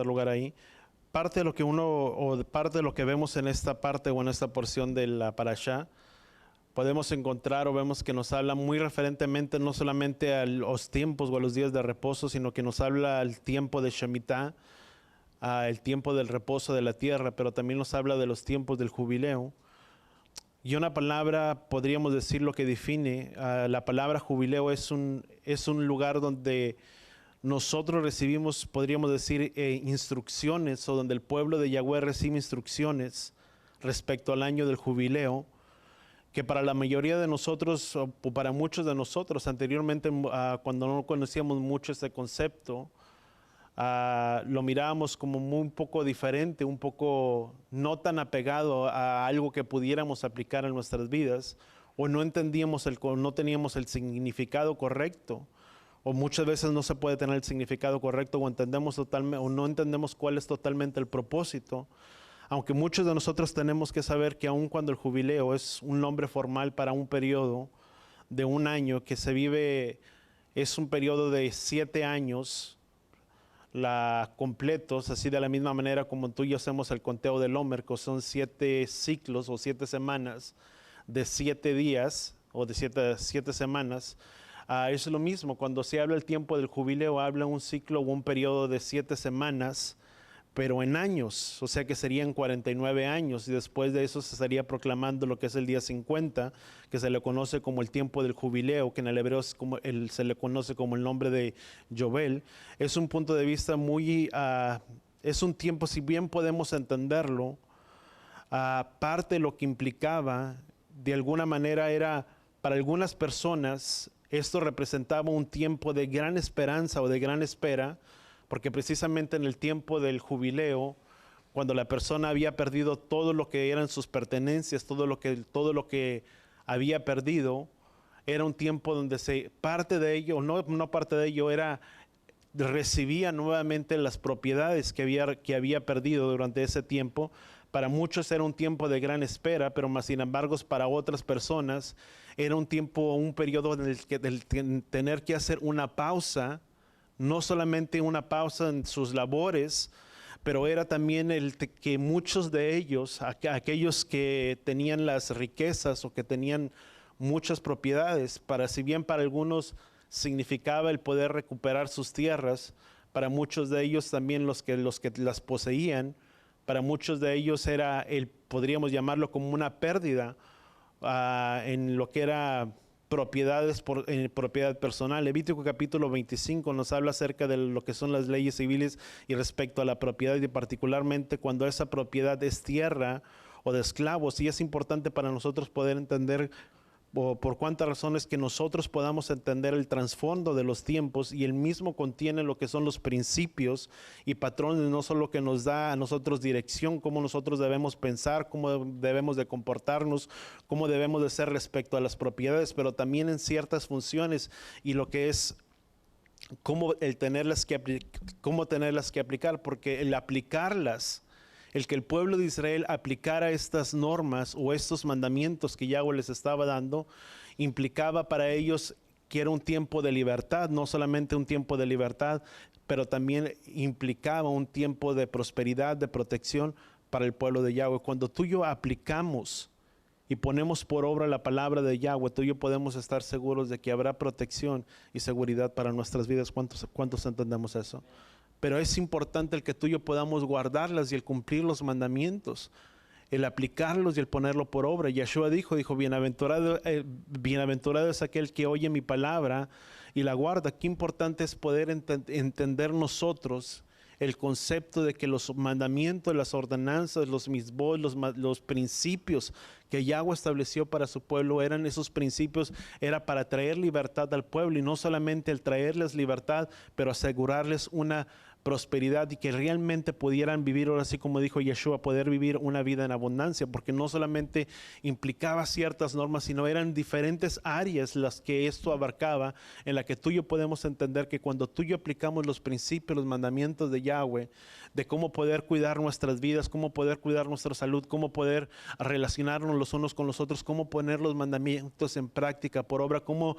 lugar ahí. Parte de lo que parte de lo que vemos en esta parte o en esta porción de la parashá, podemos encontrar o vemos que nos habla muy referentemente no solamente a los tiempos o a los días de reposo, sino que nos habla al tiempo de Shemitah, el tiempo del reposo de la tierra, pero también nos habla de los tiempos del jubileo. Y una palabra, podríamos decir lo que define, la palabra jubileo es un lugar donde nosotros recibimos, podríamos decir, instrucciones, o donde el pueblo de Yahweh recibe instrucciones respecto al año del jubileo, que para la mayoría de nosotros, o para muchos de nosotros, anteriormente, cuando no conocíamos mucho este concepto, lo mirábamos como un poco diferente, un poco no tan apegado a algo que pudiéramos aplicar en nuestras vidas, o no entendíamos, no teníamos el significado correcto, o muchas veces no se puede tener el significado correcto, o entendemos totalmente, o no entendemos cuál es totalmente el propósito. Aunque muchos de nosotros tenemos que saber que aun cuando el jubileo es un nombre formal para un periodo de un año que se vive, es un periodo de 7 años completos, así de la misma manera como tú y yo hacemos el conteo del Homer, que son 7 ciclos o 7 semanas de 7 días o de 7 semanas. Es lo mismo, cuando se habla el tiempo del jubileo, habla un ciclo o un periodo de 7 semanas, pero en años, o sea que serían 49 años, y después de eso se estaría proclamando lo que es el día 50, que se le conoce como el tiempo del jubileo, que en el hebreo se le conoce como el nombre de Yobel. Es un punto de vista es un tiempo, si bien podemos entenderlo, parte de lo que implicaba, de alguna manera era, para algunas personas, esto representaba un tiempo de gran esperanza o de gran espera, porque precisamente en el tiempo del jubileo, cuando la persona había perdido todo lo que eran sus pertenencias, todo lo que había perdido, era un tiempo donde parte de ello, no parte de ello, recibía nuevamente las propiedades que había perdido durante ese tiempo. Para muchos era un tiempo de gran espera, pero más sin embargo para otras personas era un periodo en el que tener que hacer una pausa, no solamente una pausa en sus labores, pero era también que muchos de ellos, aquellos que tenían las riquezas o que tenían muchas propiedades, si bien para algunos significaba el poder recuperar sus tierras, para muchos de ellos también los que las poseían, para muchos de ellos podríamos llamarlo como una pérdida en lo que era propiedad personal. Levítico capítulo 25 nos habla acerca de lo que son las leyes civiles y respecto a la propiedad, y particularmente cuando esa propiedad es tierra o de esclavos. Y es importante para nosotros poder entender por cuántas razones que nosotros podamos entender el trasfondo de los tiempos, y el mismo contiene lo que son los principios y patrones, no solo que nos da a nosotros dirección, cómo nosotros debemos pensar, cómo debemos de comportarnos, cómo debemos de ser respecto a las propiedades, pero también en ciertas funciones y lo que es cómo tenerlas que aplicar, porque el aplicarlas, el que el pueblo de Israel aplicara estas normas o estos mandamientos que Yahweh les estaba dando, implicaba para ellos que era un tiempo de libertad, no solamente un tiempo de libertad, pero también implicaba un tiempo de prosperidad, de protección para el pueblo de Yahweh. Cuando tú y yo aplicamos y ponemos por obra la palabra de Yahweh, tú y yo podemos estar seguros de que habrá protección y seguridad para nuestras vidas. ¿Cuántos entendemos eso? Pero es importante el que tú y yo podamos guardarlas y el cumplir los mandamientos, el aplicarlos y el ponerlo por obra. Yeshua dijo, bienaventurado es aquel que oye mi palabra y la guarda. Qué importante es poder entender nosotros el concepto de que los mandamientos, las ordenanzas, los misbot, los principios que Yahweh estableció para su pueblo, esos principios era para traer libertad al pueblo, y no solamente el traerles libertad, pero asegurarles una prosperidad y que realmente pudieran vivir, ahora sí como dijo Yeshua, poder vivir una vida en abundancia, porque no solamente implicaba ciertas normas, sino eran diferentes áreas las que esto abarcaba, en la que tú y yo podemos entender que cuando tú y yo aplicamos los principios, los mandamientos de Yahweh, de cómo poder cuidar nuestras vidas, cómo poder cuidar nuestra salud, cómo poder relacionarnos los unos con los otros, cómo poner los mandamientos en práctica por obra, cómo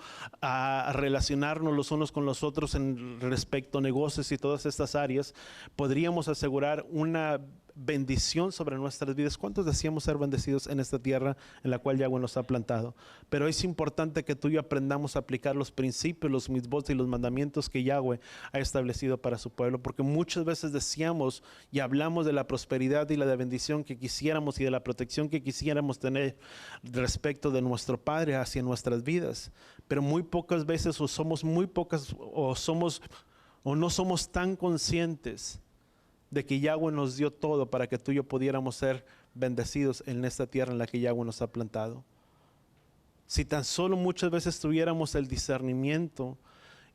relacionarnos los unos con los otros en respecto a negocios y todas estas estas áreas, podríamos asegurar una bendición sobre nuestras vidas. ¿Cuántos deseamos ser bendecidos en esta tierra en la cual Yahweh nos ha plantado? Pero es importante que tú y yo aprendamos a aplicar los principios, los mitzvot y los mandamientos que Yahweh ha establecido para su pueblo, porque muchas veces deseamos y hablamos de la prosperidad y la bendición que quisiéramos y de la protección que quisiéramos tener respecto de nuestro Padre hacia nuestras vidas, pero muy pocas veces o no somos tan conscientes de que Yahweh nos dio todo para que tú y yo pudiéramos ser bendecidos en esta tierra en la que Yahweh nos ha plantado. Si tan solo muchas veces tuviéramos el discernimiento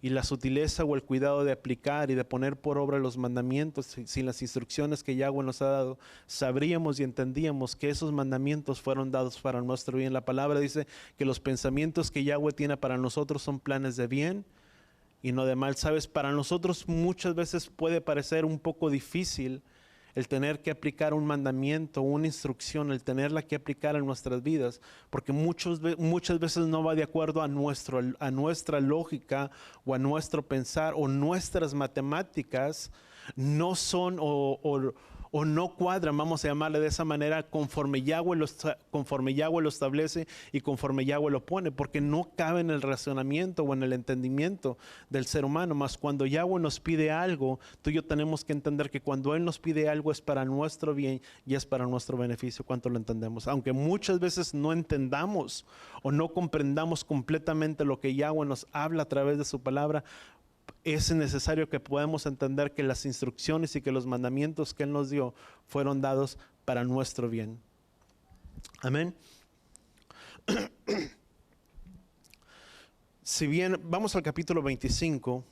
y la sutileza o el cuidado de aplicar y de poner por obra los mandamientos sin las instrucciones que Yahweh nos ha dado, sabríamos y entendíamos que esos mandamientos fueron dados para nuestro bien. La palabra dice que los pensamientos que Yahweh tiene para nosotros son planes de bien y no de mal. Sabes, para nosotros muchas veces puede parecer un poco difícil el tener que aplicar un mandamiento, una instrucción, el tenerla que aplicar en nuestras vidas, porque muchas veces no va de acuerdo a nuestra lógica o a nuestro pensar, o nuestras matemáticas no son o no cuadran, vamos a llamarle de esa manera, conforme Yahweh lo establece y conforme Yahweh lo pone, porque no cabe en el razonamiento o en el entendimiento del ser humano. Mas cuando Yahweh nos pide algo, tú y yo tenemos que entender que cuando Él nos pide algo es para nuestro bien y es para nuestro beneficio. ¿Cuánto lo entendemos? Aunque muchas veces no entendamos o no comprendamos completamente lo que Yahweh nos habla a través de su palabra, es necesario que podamos entender que las instrucciones y que los mandamientos que Él nos dio fueron dados para nuestro bien. Amén. Si bien, vamos al capítulo 25.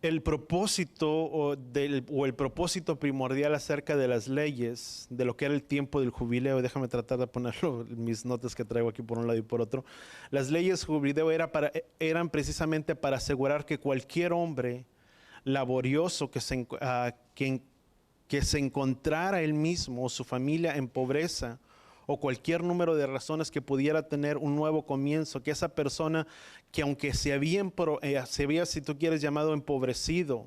El propósito o el propósito primordial acerca de las leyes, de lo que era el tiempo del jubileo, déjame tratar de ponerlo en mis notas que traigo aquí por un lado y por otro. Las leyes jubileo eran precisamente para asegurar que cualquier hombre laborioso que se encontrara él mismo o su familia en pobreza, o cualquier número de razones que pudiera tener un nuevo comienzo, que esa persona que aunque se había, si tú quieres, llamado empobrecido,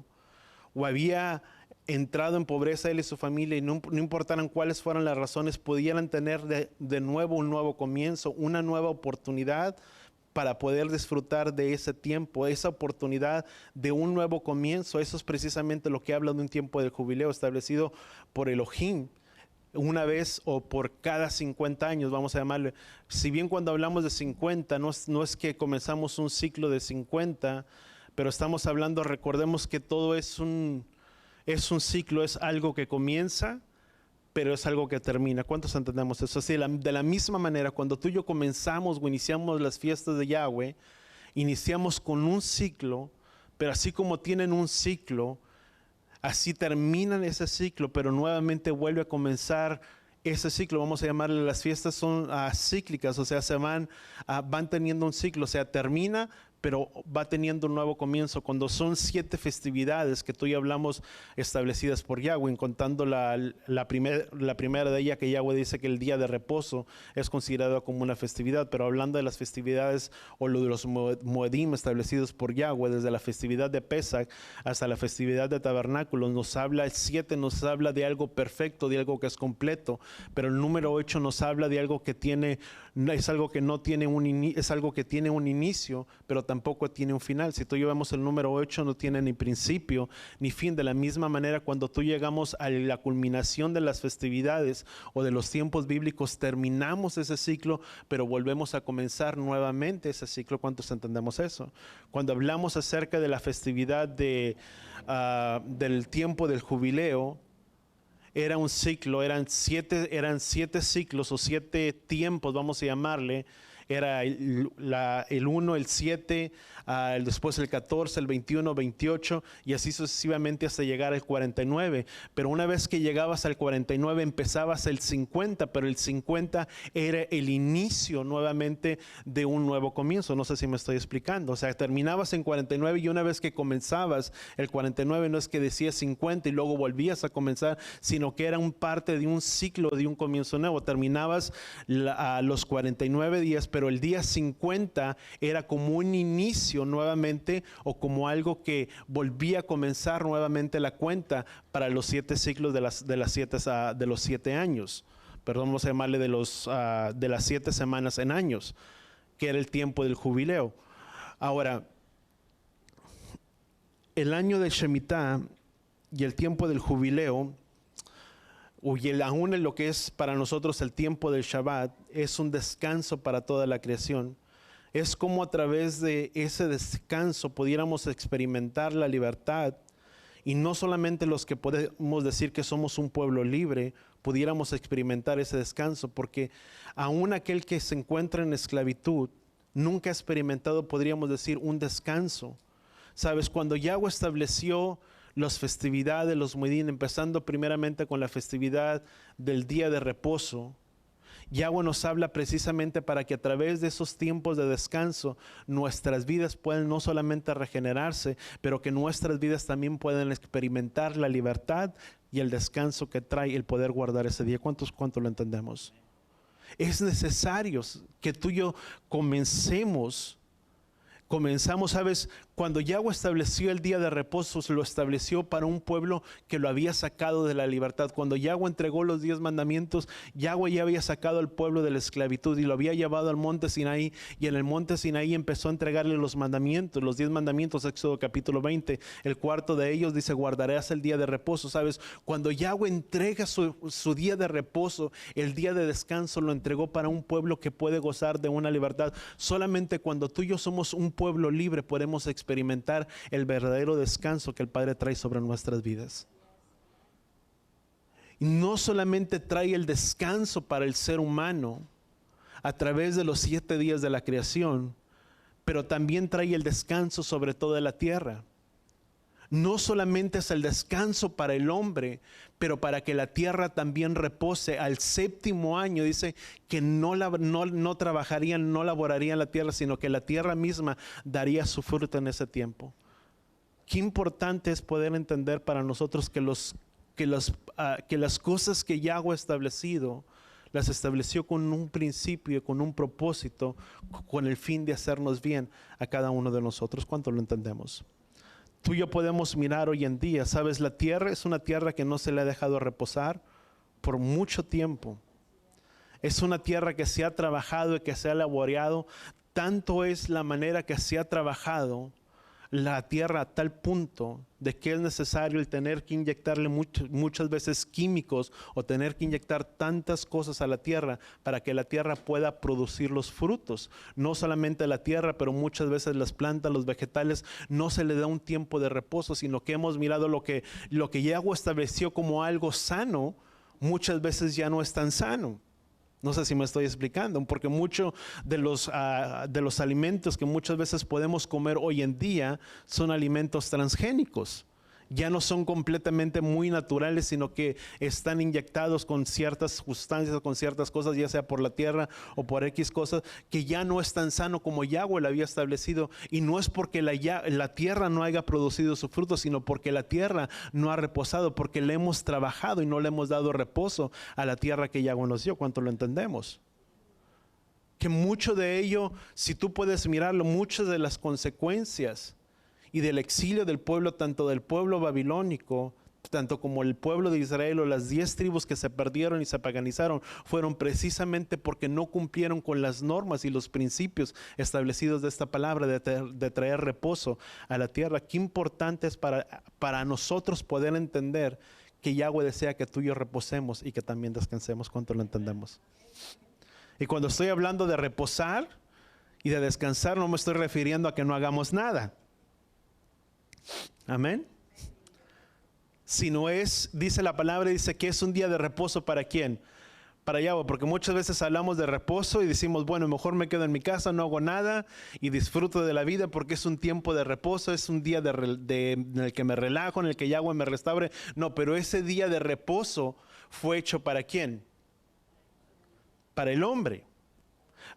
o había entrado en pobreza él y su familia, y no importaran cuáles fueran las razones, pudieran tener de nuevo un nuevo comienzo, una nueva oportunidad para poder disfrutar de ese tiempo, esa oportunidad de un nuevo comienzo. Eso es precisamente lo que habla de un tiempo del jubileo establecido por Elohim, una vez o por cada 50 años, vamos a llamarle. Si bien cuando hablamos de 50, no es que comenzamos un ciclo de 50, pero estamos hablando, recordemos que todo es un ciclo, es algo que comienza, pero es algo que termina. ¿Cuántos entendemos eso? Así, de la misma manera, cuando tú y yo comenzamos o iniciamos las fiestas de Yahweh, iniciamos con un ciclo, pero así como tienen un ciclo, así terminan ese ciclo, pero nuevamente vuelve a comenzar ese ciclo. Vamos a llamarle, las fiestas son cíclicas, o sea, van teniendo un ciclo, o sea, termina, pero va teniendo un nuevo comienzo. Cuando son 7 festividades que tú y hablamos establecidas por Yahweh, contando la primera de ellas, que Yahweh dice que el día de reposo es considerado como una festividad, pero hablando de las festividades o lo de los Moedim establecidos por Yahweh, desde la festividad de Pesach hasta la festividad de Tabernáculos, el 7 nos habla de algo perfecto, de algo que es completo, pero el número 8 nos habla de algo que es algo que no tiene es algo que tiene un inicio, pero tampoco tiene un final. Si tú llevamos el número 8, no tiene ni principio ni fin. De la misma manera, cuando tú llegamos a la culminación de las festividades o de los tiempos bíblicos, terminamos ese ciclo, pero volvemos a comenzar nuevamente ese ciclo. ¿Cuántos entendemos eso? Cuando hablamos acerca de la festividad del tiempo del jubileo, era un ciclo, eran siete ciclos o 7 tiempos, vamos a llamarle, era el 1, el 7, después el 14, el 21, 28 y así sucesivamente hasta llegar al 49. Pero una vez que llegabas al 49 empezabas el 50, pero el 50 era el inicio nuevamente de un nuevo comienzo. No sé si me estoy explicando. O sea, terminabas en 49 y una vez que comenzabas el 49 no es que decías 50 y luego volvías a comenzar, sino que era un parte de un ciclo, de un comienzo nuevo. Terminabas a los 49 días, pero el día 50 era como un inicio nuevamente o como algo que volvía a comenzar nuevamente la cuenta para los 7 ciclos de los 7 años. Perdón, vamos a llamarle de las 7 semanas en años, que era el tiempo del jubileo. Ahora, el año de Shemitah y el tiempo del jubileo, y aún en lo que es para nosotros el tiempo del Shabbat, es un descanso para toda la creación. Es como a través de ese descanso pudiéramos experimentar la libertad, y no solamente los que podemos decir que somos un pueblo libre, pudiéramos experimentar ese descanso, porque aún aquel que se encuentra en esclavitud nunca ha experimentado, podríamos decir, un descanso. Sabes, cuando Yahweh estableció las festividades, los Moedim, empezando primeramente con la festividad del día de reposo, Yahweh nos habla precisamente para que a través de esos tiempos de descanso nuestras vidas puedan no solamente regenerarse, pero que nuestras vidas también puedan experimentar la libertad y el descanso que trae el poder guardar ese día. ¿Cuánto lo entendemos? Es necesario que tú y yo comenzamos, ¿sabes? Cuando Yahweh estableció el día de reposo, se lo estableció para un pueblo que lo había sacado de la libertad. Cuando Yahweh entregó los 10 mandamientos, Yahweh ya había sacado al pueblo de la esclavitud y lo había llevado al monte Sinaí, y en el monte Sinaí empezó a entregarle los mandamientos, los 10 mandamientos, Éxodo capítulo 20. El cuarto de ellos dice: guardarás el día de reposo. ¿Sabes? Cuando Yahweh entrega su día de reposo, el día de descanso, lo entregó para un pueblo que puede gozar de una libertad. Solamente cuando tú y yo somos un pueblo libre podemos experimentar el verdadero descanso que el Padre trae sobre nuestras vidas. Y no solamente trae el descanso para el ser humano a través de los 7 días de la creación, pero también trae el descanso sobre toda la tierra. No solamente es el descanso para el hombre, pero para que la tierra también repose. Al 7º año dice que no trabajarían, no laborarían la tierra, sino que la tierra misma daría su fruto en ese tiempo. Qué importante es poder entender para nosotros que las cosas que Yahweh ha establecido, las estableció con un principio, con un propósito, con el fin de hacernos bien a cada uno de nosotros. ¿Cuánto lo entendemos? Tú y yo podemos mirar hoy en día, ¿sabes? La tierra es una tierra que no se le ha dejado reposar por mucho tiempo. Es una tierra que se ha trabajado y que se ha laboreado. Tanto es la manera que se ha trabajado la tierra a tal punto de que es necesario el tener que inyectarle muchas veces químicos o tener que inyectar tantas cosas a la tierra para que la tierra pueda producir los frutos. No solamente la tierra, pero muchas veces las plantas, los vegetales, no se le da un tiempo de reposo, sino que hemos mirado lo que Yahweh estableció como algo sano, muchas veces ya no es tan sano. No sé si me estoy explicando, porque muchos de los alimentos que muchas veces podemos comer hoy en día son alimentos transgénicos. Ya no son completamente muy naturales, sino que están inyectados con ciertas sustancias, con ciertas cosas, ya sea por la tierra o por X cosas, que ya no es tan sano como Yahweh lo había establecido. Y no es porque la tierra no haya producido su fruto, sino porque la tierra no ha reposado, porque le hemos trabajado y no le hemos dado reposo a la tierra que Yahweh nos dio. ¿Cuánto lo entendemos? Que mucho de ello, si tú puedes mirarlo, muchas de las consecuencias y del exilio del pueblo, tanto del pueblo babilónico, tanto como el pueblo de Israel, o las 10 tribus que se perdieron y se paganizaron, fueron precisamente porque no cumplieron con las normas y los principios establecidos de esta palabra de traer reposo a la tierra. Qué importante es para nosotros poder entender que Yahweh desea que tú y yo reposemos y que también descansemos. ¿Cuánto lo entendemos? Y cuando estoy hablando de reposar y de descansar, no me estoy refiriendo a que no hagamos nada. Amén. Si no es, dice la palabra, dice que es un día de reposo, ¿para quién? para Yahweh, porque muchas veces hablamos de reposo y decimos, bueno, mejor me quedo en mi casa, no hago nada y disfruto de la vida porque es un tiempo de reposo, es un día en el que me relajo, en el que Yahweh me restaure. No, pero ese día de reposo fue hecho ¿para quién? Para el hombre.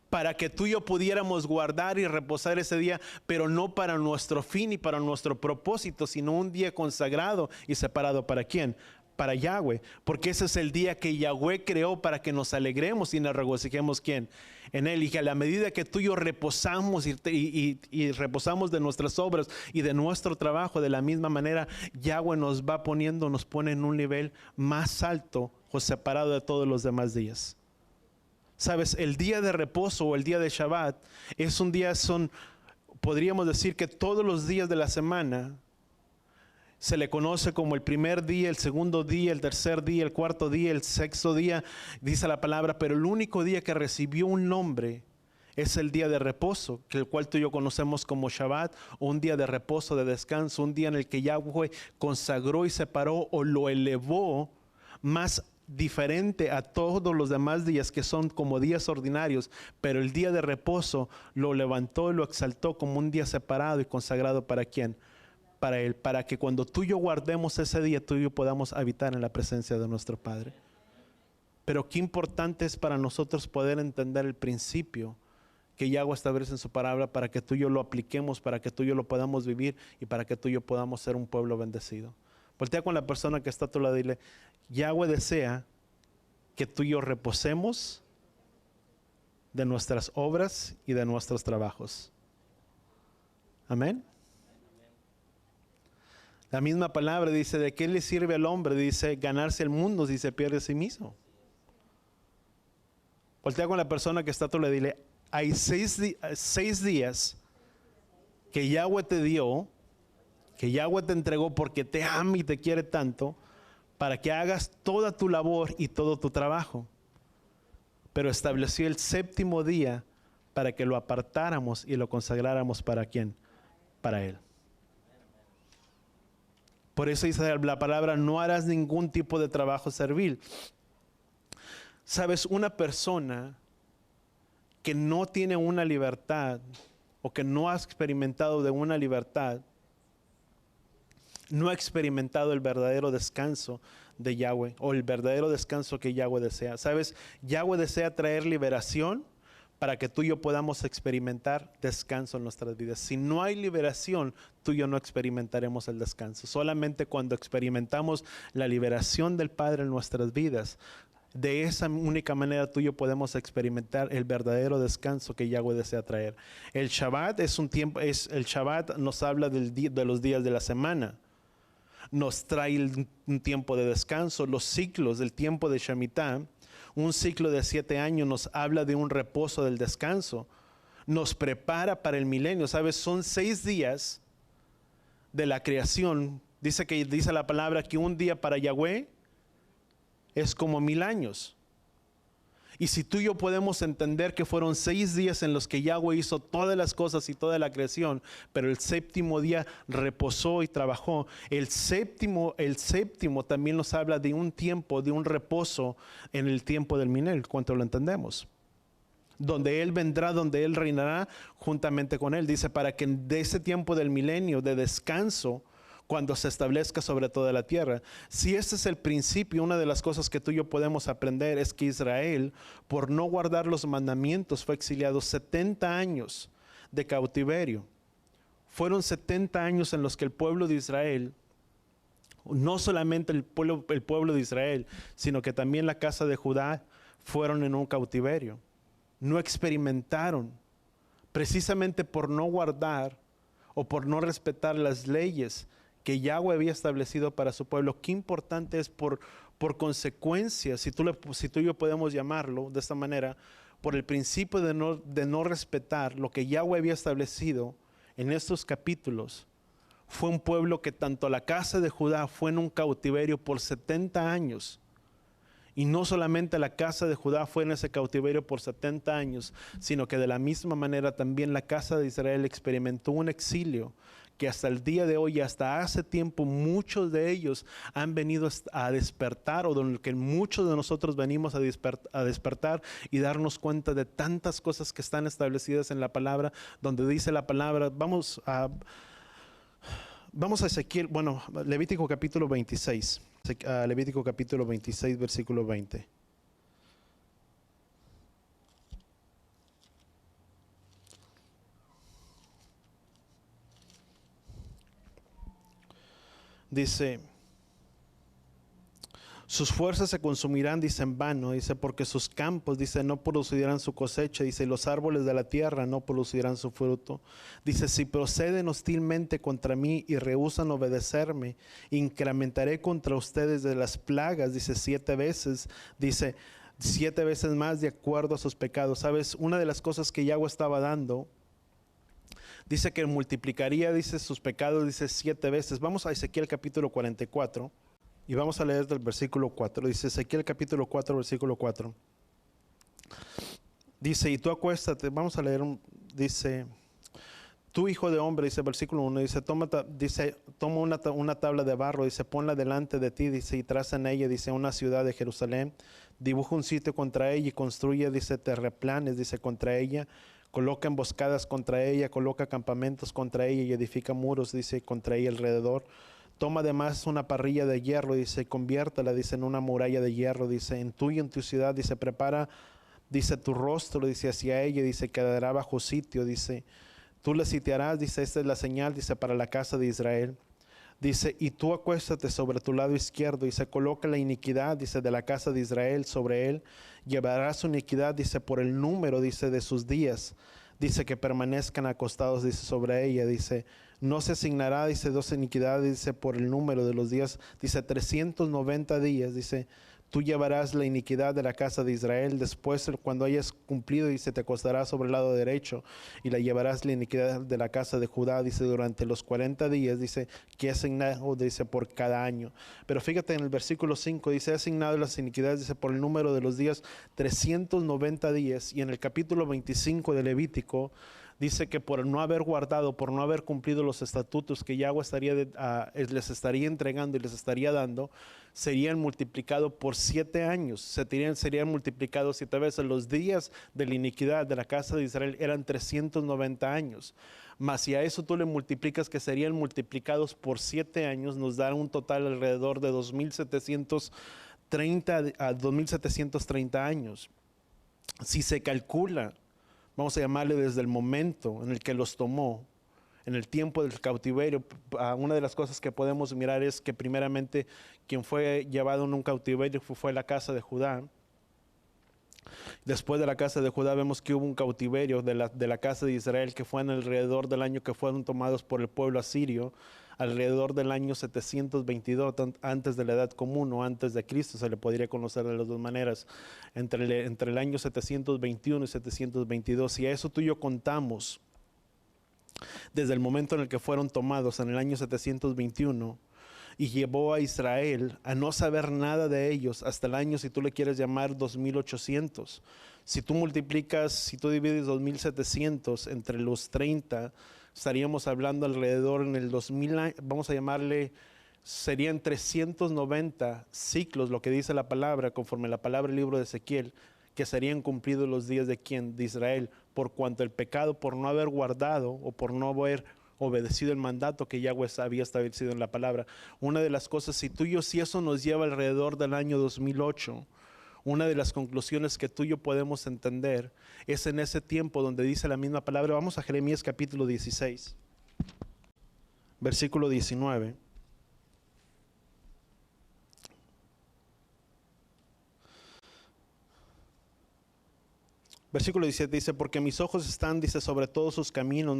Para que tú y yo pudiéramos guardar y reposar ese día, pero no para nuestro fin y para nuestro propósito, sino un día consagrado y separado ¿para quién? Para Yahweh, porque ese es el día que Yahweh creó para que nos alegremos y nos regocijemos ¿quién? En Él. Y que a la medida que tú y yo reposamos y reposamos de nuestras obras y de nuestro trabajo, de la misma manera Yahweh nos pone en un nivel más alto o separado de todos los demás días. Sabes, el día de reposo o el día de Shabbat es un día, podríamos decir que todos los días de la semana se le conoce como el primer día, el segundo día, el tercer día, el cuarto día, el sexto día, dice la palabra, pero el único día que recibió un nombre es el día de reposo, que el cual tú y yo conocemos como Shabbat, o un día de reposo, de descanso, un día en el que Yahweh consagró y separó o lo elevó más diferente a todos los demás días que son como días ordinarios, pero el día de reposo lo levantó y lo exaltó como un día separado y consagrado ¿para quién? Para Él, para que cuando tú y yo guardemos ese día, tú y yo podamos habitar en la presencia de nuestro Padre. Pero qué importante es para nosotros poder entender el principio que Yahweh establece en su palabra para que tú y yo lo apliquemos, para que tú y yo lo podamos vivir y para que tú y yo podamos ser un pueblo bendecido. Voltea con la persona que está a tu lado y dile, Yahweh desea que tú y yo reposemos de nuestras obras y de nuestros trabajos. Amén. La misma palabra dice, ¿de qué le sirve al hombre? Dice, ganarse el mundo si se pierde a sí mismo. Voltea con la persona que está a tu lado y dile, hay 6 días que Yahweh te dio, que Yahweh te entregó porque te ama y te quiere tanto, para que hagas toda tu labor y todo tu trabajo. Pero estableció el 7º día para que lo apartáramos y lo consagráramos ¿para quién? Para Él. Por eso dice la palabra, no harás ningún tipo de trabajo servil. Sabes, una persona que no tiene una libertad o que no ha experimentado de una libertad, no ha experimentado el verdadero descanso de Yahweh o el verdadero descanso que Yahweh desea. ¿Sabes? Yahweh desea traer liberación para que tú y yo podamos experimentar descanso en nuestras vidas. Si no hay liberación, tú y yo no experimentaremos el descanso. Solamente cuando experimentamos la liberación del Padre en nuestras vidas, de esa única manera tú y yo podemos experimentar el verdadero descanso que Yahweh desea traer. El Shabbat el Shabbat nos habla de los días de la semana. Nos trae un tiempo de descanso, los ciclos del tiempo de Shemitah. Un ciclo de 7 años nos habla de un reposo del descanso. Nos prepara para el milenio. ¿Sabes? Son 6 días de la creación. Dice la palabra que un día para Yahweh es como 1000 años. Y si tú y yo podemos entender que fueron 6 días en los que Yahweh hizo todas las cosas y toda la creación, pero el 7º día reposó y trabajó. El séptimo también nos habla de un tiempo, de un reposo en el tiempo del milenio, ¿cuánto lo entendemos? Donde Él vendrá, donde Él reinará juntamente con Él. Dice, para que de ese tiempo del milenio, de descanso, cuando se establezca sobre toda la tierra. Si este es el principio, una de las cosas que tú y yo podemos aprender es que Israel, por no guardar los mandamientos, fue exiliado 70 años de cautiverio. Fueron 70 años en los que el pueblo de Israel, no solamente el pueblo de Israel, sino que también la casa de Judá, fueron en un cautiverio. No experimentaron, precisamente por no guardar o por no respetar las leyes que Yahweh había establecido para su pueblo. Qué importante es por consecuencia, si tú y yo podemos llamarlo de esta manera, por el principio de no respetar lo que Yahweh había establecido en estos capítulos. Fue un pueblo que tanto la casa de Judá fue en un cautiverio por 70 años. Y no solamente la casa de Judá fue en ese cautiverio por 70 años, sino que de la misma manera también la casa de Israel experimentó un exilio que hasta el día de hoy, hasta hace tiempo, muchos de ellos han venido a despertar, o de que muchos de nosotros venimos a despertar y darnos cuenta de tantas cosas que están establecidas en la palabra, donde dice la palabra. Vamos a Ezequiel, Levítico capítulo 26, Levítico capítulo 26, versículo 20. Dice: sus fuerzas se consumirán, dice, en vano, dice, porque sus campos, dice, no producirán su cosecha, dice, los árboles de la tierra no producirán su fruto. Dice: si proceden hostilmente contra mí y rehúsan obedecerme, incrementaré contra ustedes de las plagas, dice, 7 veces, dice, 7 veces más de acuerdo a sus pecados. ¿Sabes? Una de las cosas que Yahweh estaba dando, dice que multiplicaría, dice, sus pecados, dice, 7 veces. Vamos a Ezequiel capítulo 44 y vamos a leer del versículo 4. Dice Ezequiel capítulo 4, versículo 4. Dice: y tú acuéstate, vamos a leer, dice: tú, hijo de hombre, dice versículo 1, dice, toma una tabla de barro, dice, ponla delante de ti, dice, y traza en ella, dice, una ciudad de Jerusalén, dibuja un sitio contra ella y construye, dice, terraplanes, dice, contra ella, coloca emboscadas contra ella, coloca campamentos contra ella y edifica muros, dice, contra ella alrededor. Toma además una parrilla de hierro, dice, conviértala, dice, en una muralla de hierro, dice, en tú y en tu ciudad, dice, prepara, dice, tu rostro, dice, hacia ella, dice, quedará bajo sitio, dice, tú la sitiarás, dice, esta es la señal, dice, para la casa de Israel. Dice: y tú acuéstate sobre tu lado izquierdo, y se coloca la iniquidad, dice, de la casa de Israel sobre él. Llevará su iniquidad, dice, por el número, dice, de sus días. Dice que permanezcan acostados, dice, sobre ella. Dice: no se asignará, dice, 2 iniquidades, dice, por el número de los días. Dice: 390 días, dice, tú llevarás la iniquidad de la casa de Israel. Después, cuando hayas cumplido, dice, te acostarás sobre el lado derecho y la llevarás la iniquidad de la casa de Judá, dice, durante los 40 días, dice, que es asignado, dice, por cada año. Pero fíjate en el versículo 5, dice: asignado las iniquidades, dice, por el número de los días, 390 días. Y en el capítulo 25 de Levítico, dice que por no haber guardado, por no haber cumplido los estatutos que Yahweh les estaría entregando y les estaría dando, serían multiplicados por 7 años. Serían multiplicados 7 veces. Los días de la iniquidad de la casa de Israel eran 390 años. Mas si a eso tú le multiplicas que serían multiplicados por 7 años, nos da un total alrededor de 2.730 años. Si se calcula, vamos a llamarle desde el momento en el que los tomó, en el tiempo del cautiverio, una de las cosas que podemos mirar es que primeramente quien fue llevado en un cautiverio fue la casa de Judá. Después de la casa de Judá vemos que hubo un cautiverio de la casa de Israel que fue en alrededor del año que fueron tomados por el pueblo asirio, alrededor del año 722 antes de la edad común o antes de Cristo, se le podría conocer de las dos maneras, entre el año 721 y 722. Si a eso tú y yo contamos desde el momento en el que fueron tomados en el año 721, y llevó a Israel a no saber nada de ellos hasta el año, si tú le quieres llamar, 2800. Si tú multiplicas, si tú divides 2700 entre los 30, estaríamos hablando alrededor en el 2000, vamos a llamarle, serían 390 ciclos, lo que dice la palabra, conforme la palabra del libro de Ezequiel, que serían cumplidos los días de ¿quién? De Israel, por cuanto el pecado, por no haber guardado o por no haber obedecido el mandato que Yahweh había establecido en la palabra. Una de las cosas, si eso nos lleva alrededor del año 2008, una de las conclusiones que tú y yo podemos entender es en ese tiempo donde dice la misma palabra. Vamos a Jeremías capítulo 16, versículo 19. Versículo 17 dice: porque mis ojos están, dice, sobre todos sus caminos,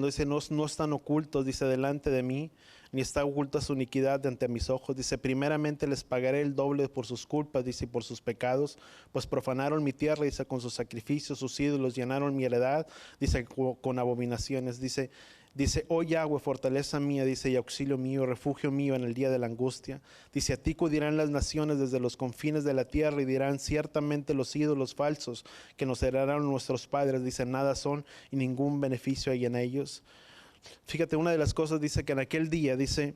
no están ocultos, dice, delante de mí, ni está oculta su iniquidad de ante mis ojos. Dice: primeramente les pagaré el doble por sus culpas, dice, y por sus pecados, pues profanaron mi tierra, dice, con sus sacrificios, sus ídolos, llenaron mi heredad, dice, con abominaciones. Dice, oh Yahweh, fortaleza mía, dice, y auxilio mío, refugio mío en el día de la angustia. Dice: a ti acudirán las naciones desde los confines de la tierra y dirán: ciertamente los ídolos falsos que nos heredaron nuestros padres, dice, nada son y ningún beneficio hay en ellos. Fíjate, una de las cosas dice que en aquel día, dice,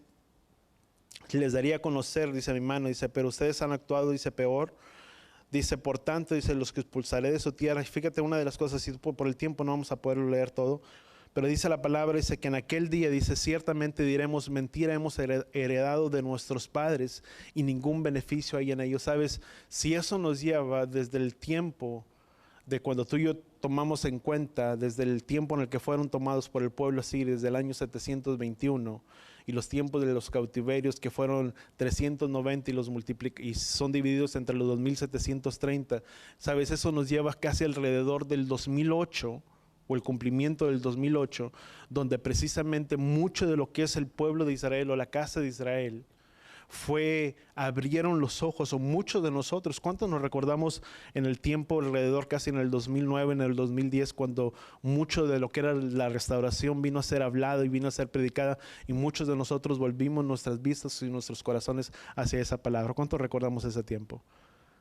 les daría a conocer, dice mi mano, dice, pero ustedes han actuado, dice, peor. Dice, por tanto, dice, los que expulsaré de su tierra. Y fíjate, una de las cosas, y por el tiempo no vamos a poder leer todo, pero dice la palabra, dice que en aquel día, dice, ciertamente diremos, mentira hemos heredado de nuestros padres y ningún beneficio hay en ellos. ¿Sabes? Si eso nos lleva desde el tiempo de cuando tú y yo tomamos en cuenta, desde el tiempo en el que fueron tomados por el pueblo asirio, desde el año 721, y los tiempos de los cautiverios que fueron 390 y son divididos entre los 2730, ¿sabes? Eso nos lleva casi alrededor del 2008, o el cumplimiento del 2008, donde precisamente mucho de lo que es el pueblo de Israel o la casa de Israel abrieron los ojos, o muchos de nosotros. ¿Cuántos nos recordamos en el tiempo alrededor, casi en el 2009, en el 2010, cuando mucho de lo que era la restauración vino a ser hablado y vino a ser predicada, y muchos de nosotros volvimos nuestras vistas y nuestros corazones hacia esa palabra? ¿Cuántos recordamos ese tiempo?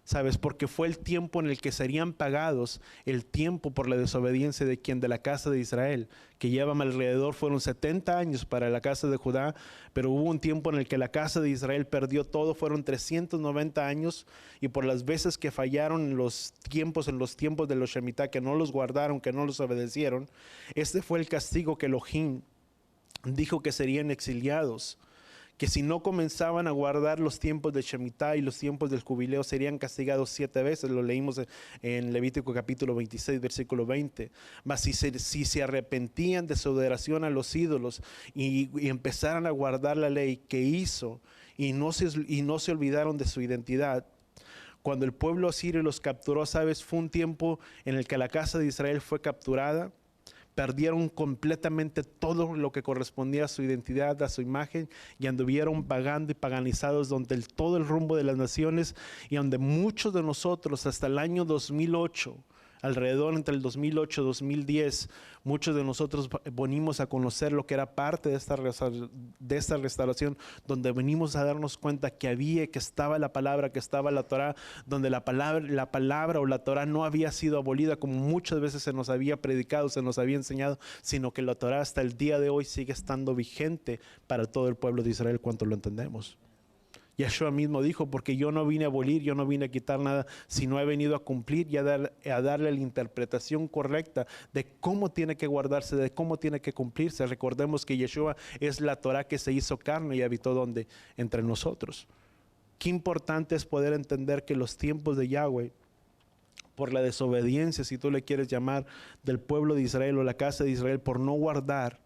¿Sabes? Porque fue el tiempo en el que serían pagados el tiempo por la desobediencia de quien, de la casa de Israel, que llevan alrededor, fueron 70 años para la casa de Judá, pero hubo un tiempo en el que la casa de Israel perdió todo, fueron 390 años, y por las veces que fallaron en los tiempos de los Shemitah, que no los guardaron, que no los obedecieron, este fue el castigo que Elohim dijo que serían exiliados, que si no comenzaban a guardar los tiempos de Shemitah y los tiempos del jubileo, serían castigados 7 veces. Lo leímos en Levítico capítulo 26, versículo 20. Mas si se arrepentían de su adoración a los ídolos y empezaran a guardar la ley que hizo, y no se olvidaron de su identidad, cuando el pueblo asirio los capturó, ¿sabes? Fue un tiempo en el que la casa de Israel fue capturada. Perdieron completamente todo lo que correspondía a su identidad, a su imagen, y anduvieron vagando y paganizados donde todo el rumbo de las naciones, y donde muchos de nosotros hasta el año 2008, alrededor entre el 2008 y 2010, muchos de nosotros venimos a conocer lo que era parte de esta restauración, donde venimos a darnos cuenta que estaba la palabra, que estaba la Torah, donde la palabra o la Torah no había sido abolida como muchas veces se nos había predicado, se nos había enseñado, sino que la Torah hasta el día de hoy sigue estando vigente para todo el pueblo de Israel, cuanto lo entendemos. Yeshua mismo dijo, porque yo no vine a abolir, yo no vine a quitar nada, sino he venido a cumplir y a darle la interpretación correcta de cómo tiene que guardarse, de cómo tiene que cumplirse. Recordemos que Yeshua es la Torah que se hizo carne y habitó donde, entre nosotros. Qué importante es poder entender que los tiempos de Yahweh, por la desobediencia, si tú le quieres llamar, del pueblo de Israel o la casa de Israel, por no guardar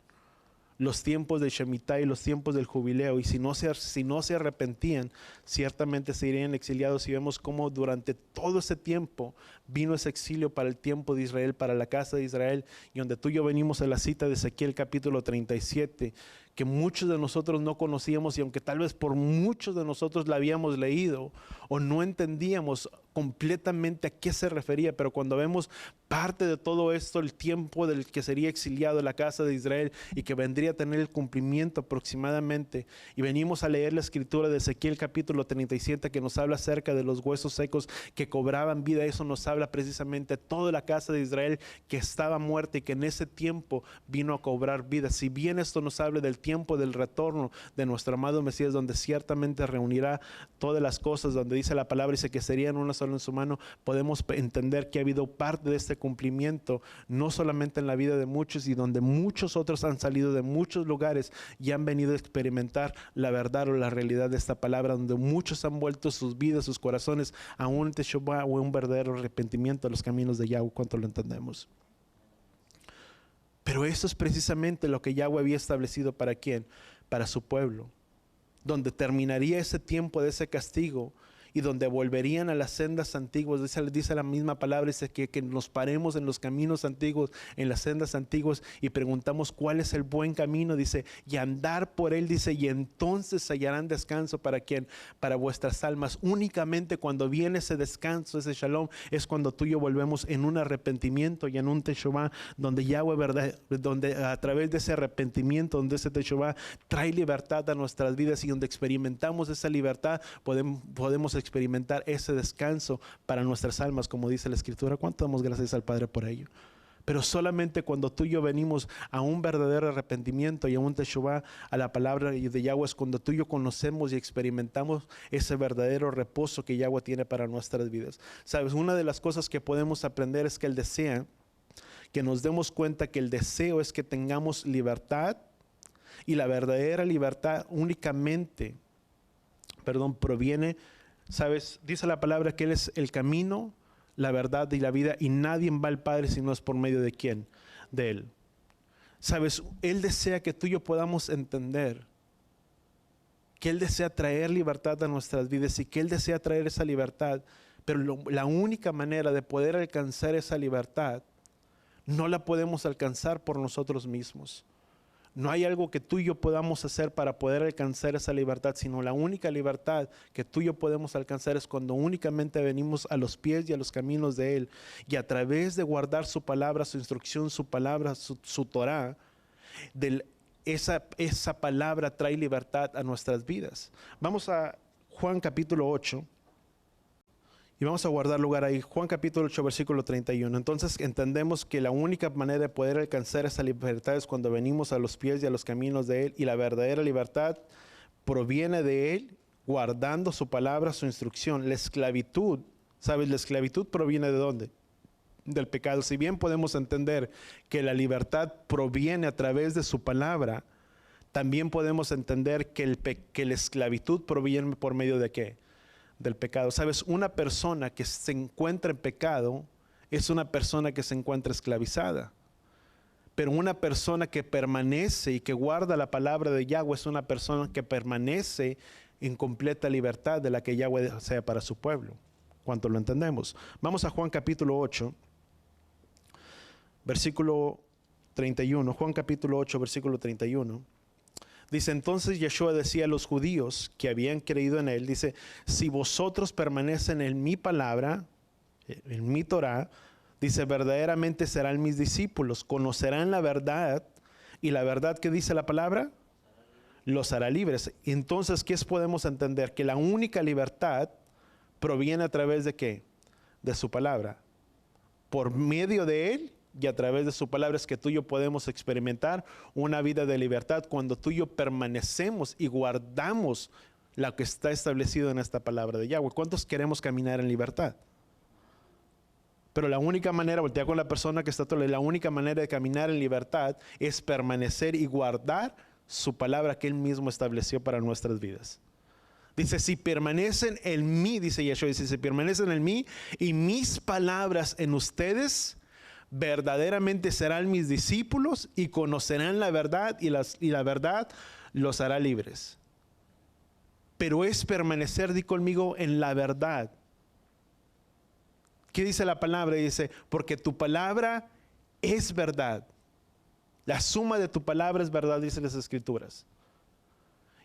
los tiempos de Shemitah y los tiempos del jubileo, y si no se arrepentían, ciertamente se irían exiliados. Y vemos cómo durante todo ese tiempo vino ese exilio para el tiempo de Israel, para la casa de Israel, y donde tú y yo venimos a la cita de Ezequiel capítulo 37, que muchos de nosotros no conocíamos, y aunque tal vez por muchos de nosotros la habíamos leído o no entendíamos completamente a qué se refería, pero cuando vemos parte de todo esto, el tiempo del que sería exiliado la casa de Israel y que vendría a tener el cumplimiento aproximadamente, y venimos a leer la escritura de Ezequiel capítulo 37, que nos habla acerca de los huesos secos que cobraban vida. Eso nos habla precisamente toda la casa de Israel que estaba muerta y que en ese tiempo vino a cobrar vida. Si bien esto nos habla del tiempo del retorno de nuestro amado Mesías, donde ciertamente reunirá todas las cosas, donde dice la palabra, dice que serían una sola en su mano, podemos entender que ha habido parte de este cumplimiento, no solamente en la vida de muchos, y donde muchos otros han salido de muchos lugares y han venido a experimentar la verdad o la realidad de esta palabra, donde muchos han vuelto sus vidas, sus corazones a un teshuvah o un verdadero arrepentimiento a los caminos de Yahweh. ¿Cuánto lo entendemos? Pero eso es precisamente lo que Yahweh había establecido. ¿Para quién? Para su pueblo, donde terminaría ese tiempo de ese castigo y donde volverían a las sendas antiguas. Dice la misma palabra, dice que nos paremos en los caminos antiguos, en las sendas antiguas, y preguntamos cuál es el buen camino, dice, y andar por él, dice, y entonces hallarán descanso. ¿Para quién? Para vuestras almas. Únicamente cuando viene ese descanso, ese shalom, es cuando tú y yo volvemos en un arrepentimiento y en un teshuvah, donde Yahweh, verdad, donde a través de ese arrepentimiento, donde ese teshuvah trae libertad a nuestras vidas, y donde experimentamos esa libertad, podemos experimentar ese descanso para nuestras almas, como dice la Escritura. ¿Cuánto damos gracias al Padre por ello? Pero solamente cuando tú y yo venimos a un verdadero arrepentimiento y a un teshuvah, a la palabra de Yahweh, es cuando tú y yo conocemos y experimentamos ese verdadero reposo que Yahweh tiene para nuestras vidas. Sabes, una de las cosas que podemos aprender es que Él desea que nos demos cuenta que el deseo es que tengamos libertad, y la verdadera libertad únicamente, proviene, sabes, dice la palabra que Él es el camino, la verdad y la vida, y nadie va al Padre si no es por medio de ¿quién? De Él. Sabes, Él desea que tú y yo podamos entender que Él desea traer libertad a nuestras vidas y que Él desea traer esa libertad, pero la única manera de poder alcanzar esa libertad no la podemos alcanzar por nosotros mismos. No hay algo que tú y yo podamos hacer para poder alcanzar esa libertad, sino la única libertad que tú y yo podemos alcanzar es cuando únicamente venimos a los pies y a los caminos de Él, y a través de guardar su palabra, su instrucción, su palabra, su Torah, esa palabra trae libertad a nuestras vidas. Vamos a Juan capítulo 8. Y vamos a guardar lugar ahí, Juan capítulo 8, versículo 31. Entonces entendemos que la única manera de poder alcanzar esa libertad es cuando venimos a los pies y a los caminos de Él. Y la verdadera libertad proviene de Él, guardando su palabra, su instrucción. La esclavitud, ¿sabes? La esclavitud proviene ¿de dónde? Del pecado. Si bien podemos entender que la libertad proviene a través de su palabra, también podemos entender que la esclavitud proviene por medio de ¿qué? Del pecado. Sabes, una persona que se encuentra en pecado es una persona que se encuentra esclavizada. Pero una persona que permanece y que guarda la palabra de Yahweh es una persona que permanece en completa libertad de la que Yahweh desea para su pueblo. ¿Cuánto lo entendemos? Vamos a Juan capítulo 8, versículo 31. Juan capítulo 8, versículo 31. Dice, entonces Yeshua decía a los judíos que habían creído en Él, dice, si vosotros permanecen en mi palabra, en mi Torah, dice, verdaderamente serán mis discípulos, conocerán la verdad, y la verdad que dice la palabra, los hará libres. Entonces, ¿qué podemos entender? Que la única libertad proviene a través de ¿qué? De su palabra. Por medio de Él y a través de su palabra es que tú y yo podemos experimentar una vida de libertad cuando tú y yo permanecemos y guardamos lo que está establecido en esta palabra de Yahweh. ¿Cuántos queremos caminar en libertad? Pero la única manera, voltea con la persona que está a tu lado, la única manera de caminar en libertad es permanecer y guardar su palabra que Él mismo estableció para nuestras vidas. Dice, si permanecen en mí, dice Yeshua, dice, si permanecen en mí y mis palabras en ustedes, verdaderamente serán mis discípulos y conocerán la verdad y la verdad los hará libres. Pero es permanecer, di conmigo, en la verdad. ¿Qué dice la palabra? Dice, porque tu palabra es verdad. La suma de tu palabra es verdad, dice las Escrituras.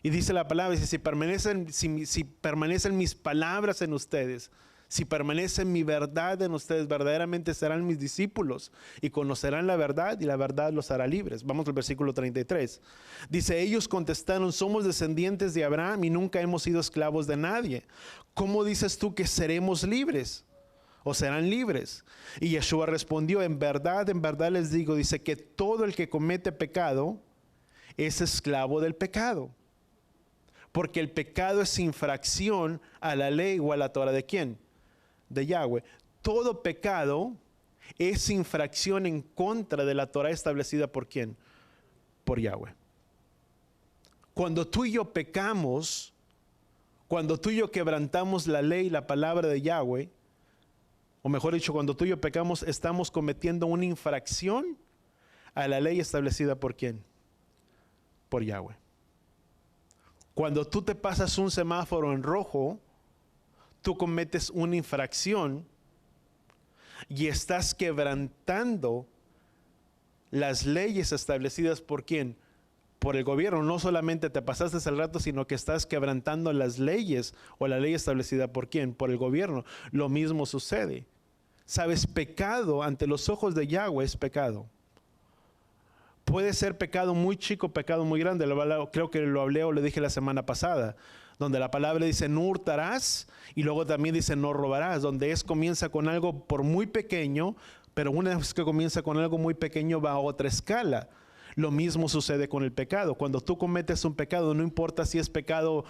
Y dice la palabra, dice, si permanecen mis palabras en ustedes, si permanece mi verdad en ustedes, verdaderamente serán mis discípulos y conocerán la verdad y la verdad los hará libres. Vamos al versículo 33. Dice, ellos contestaron, somos descendientes de Abraham y nunca hemos sido esclavos de nadie. ¿Cómo dices tú que seremos libres? ¿O serán libres? Y Yeshua respondió, en verdad les digo, dice que todo el que comete pecado es esclavo del pecado. Porque el pecado es infracción a la ley o a la Torah de ¿quién? De Yahweh. Todo pecado es infracción en contra de la Torah establecida por ¿quién? Por Yahweh. Cuando tú y yo pecamos, cuando tú y yo quebrantamos la ley y la palabra de Yahweh, o mejor dicho, cuando tú y yo pecamos, estamos cometiendo una infracción a la ley establecida por ¿quién? Por Yahweh. Cuando tú te pasas un semáforo en rojo, tú cometes una infracción y estás quebrantando las leyes establecidas por ¿quién? Por el gobierno. No solamente te pasaste el rato, sino que estás quebrantando las leyes o la ley establecida por ¿quién? Por el gobierno. Lo mismo sucede. ¿Sabes? Pecado ante los ojos de Yahweh es pecado. Puede ser pecado muy chico, pecado muy grande. Creo que lo hablé o lo dije la semana pasada, donde la palabra dice no hurtarás y luego también dice no robarás, donde comienza con algo por muy pequeño, Pero una vez que comienza con algo muy pequeño, va a otra escala. Lo mismo sucede con el pecado. Cuando tú cometes un pecado, no importa si es pecado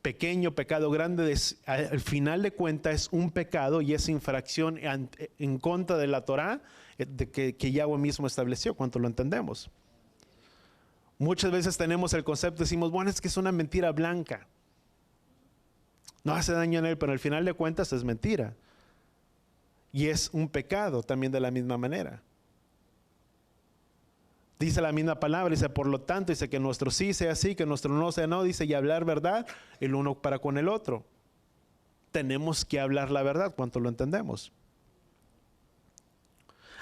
pequeño, pecado grande, al final de cuentas es un pecado y es infracción en contra de la Torá que Yahweh mismo estableció. ¿Cuánto lo entendemos? Muchas veces tenemos el concepto, decimos, bueno, es que es una mentira blanca. No hace daño en él, pero al final de cuentas es mentira. Y es un pecado también de la misma manera. Dice la misma palabra, dice, por lo tanto, dice que nuestro sí sea sí, que nuestro no sea no, dice, y hablar verdad el uno para con el otro. Tenemos que hablar la verdad, ¿cuánto lo entendemos?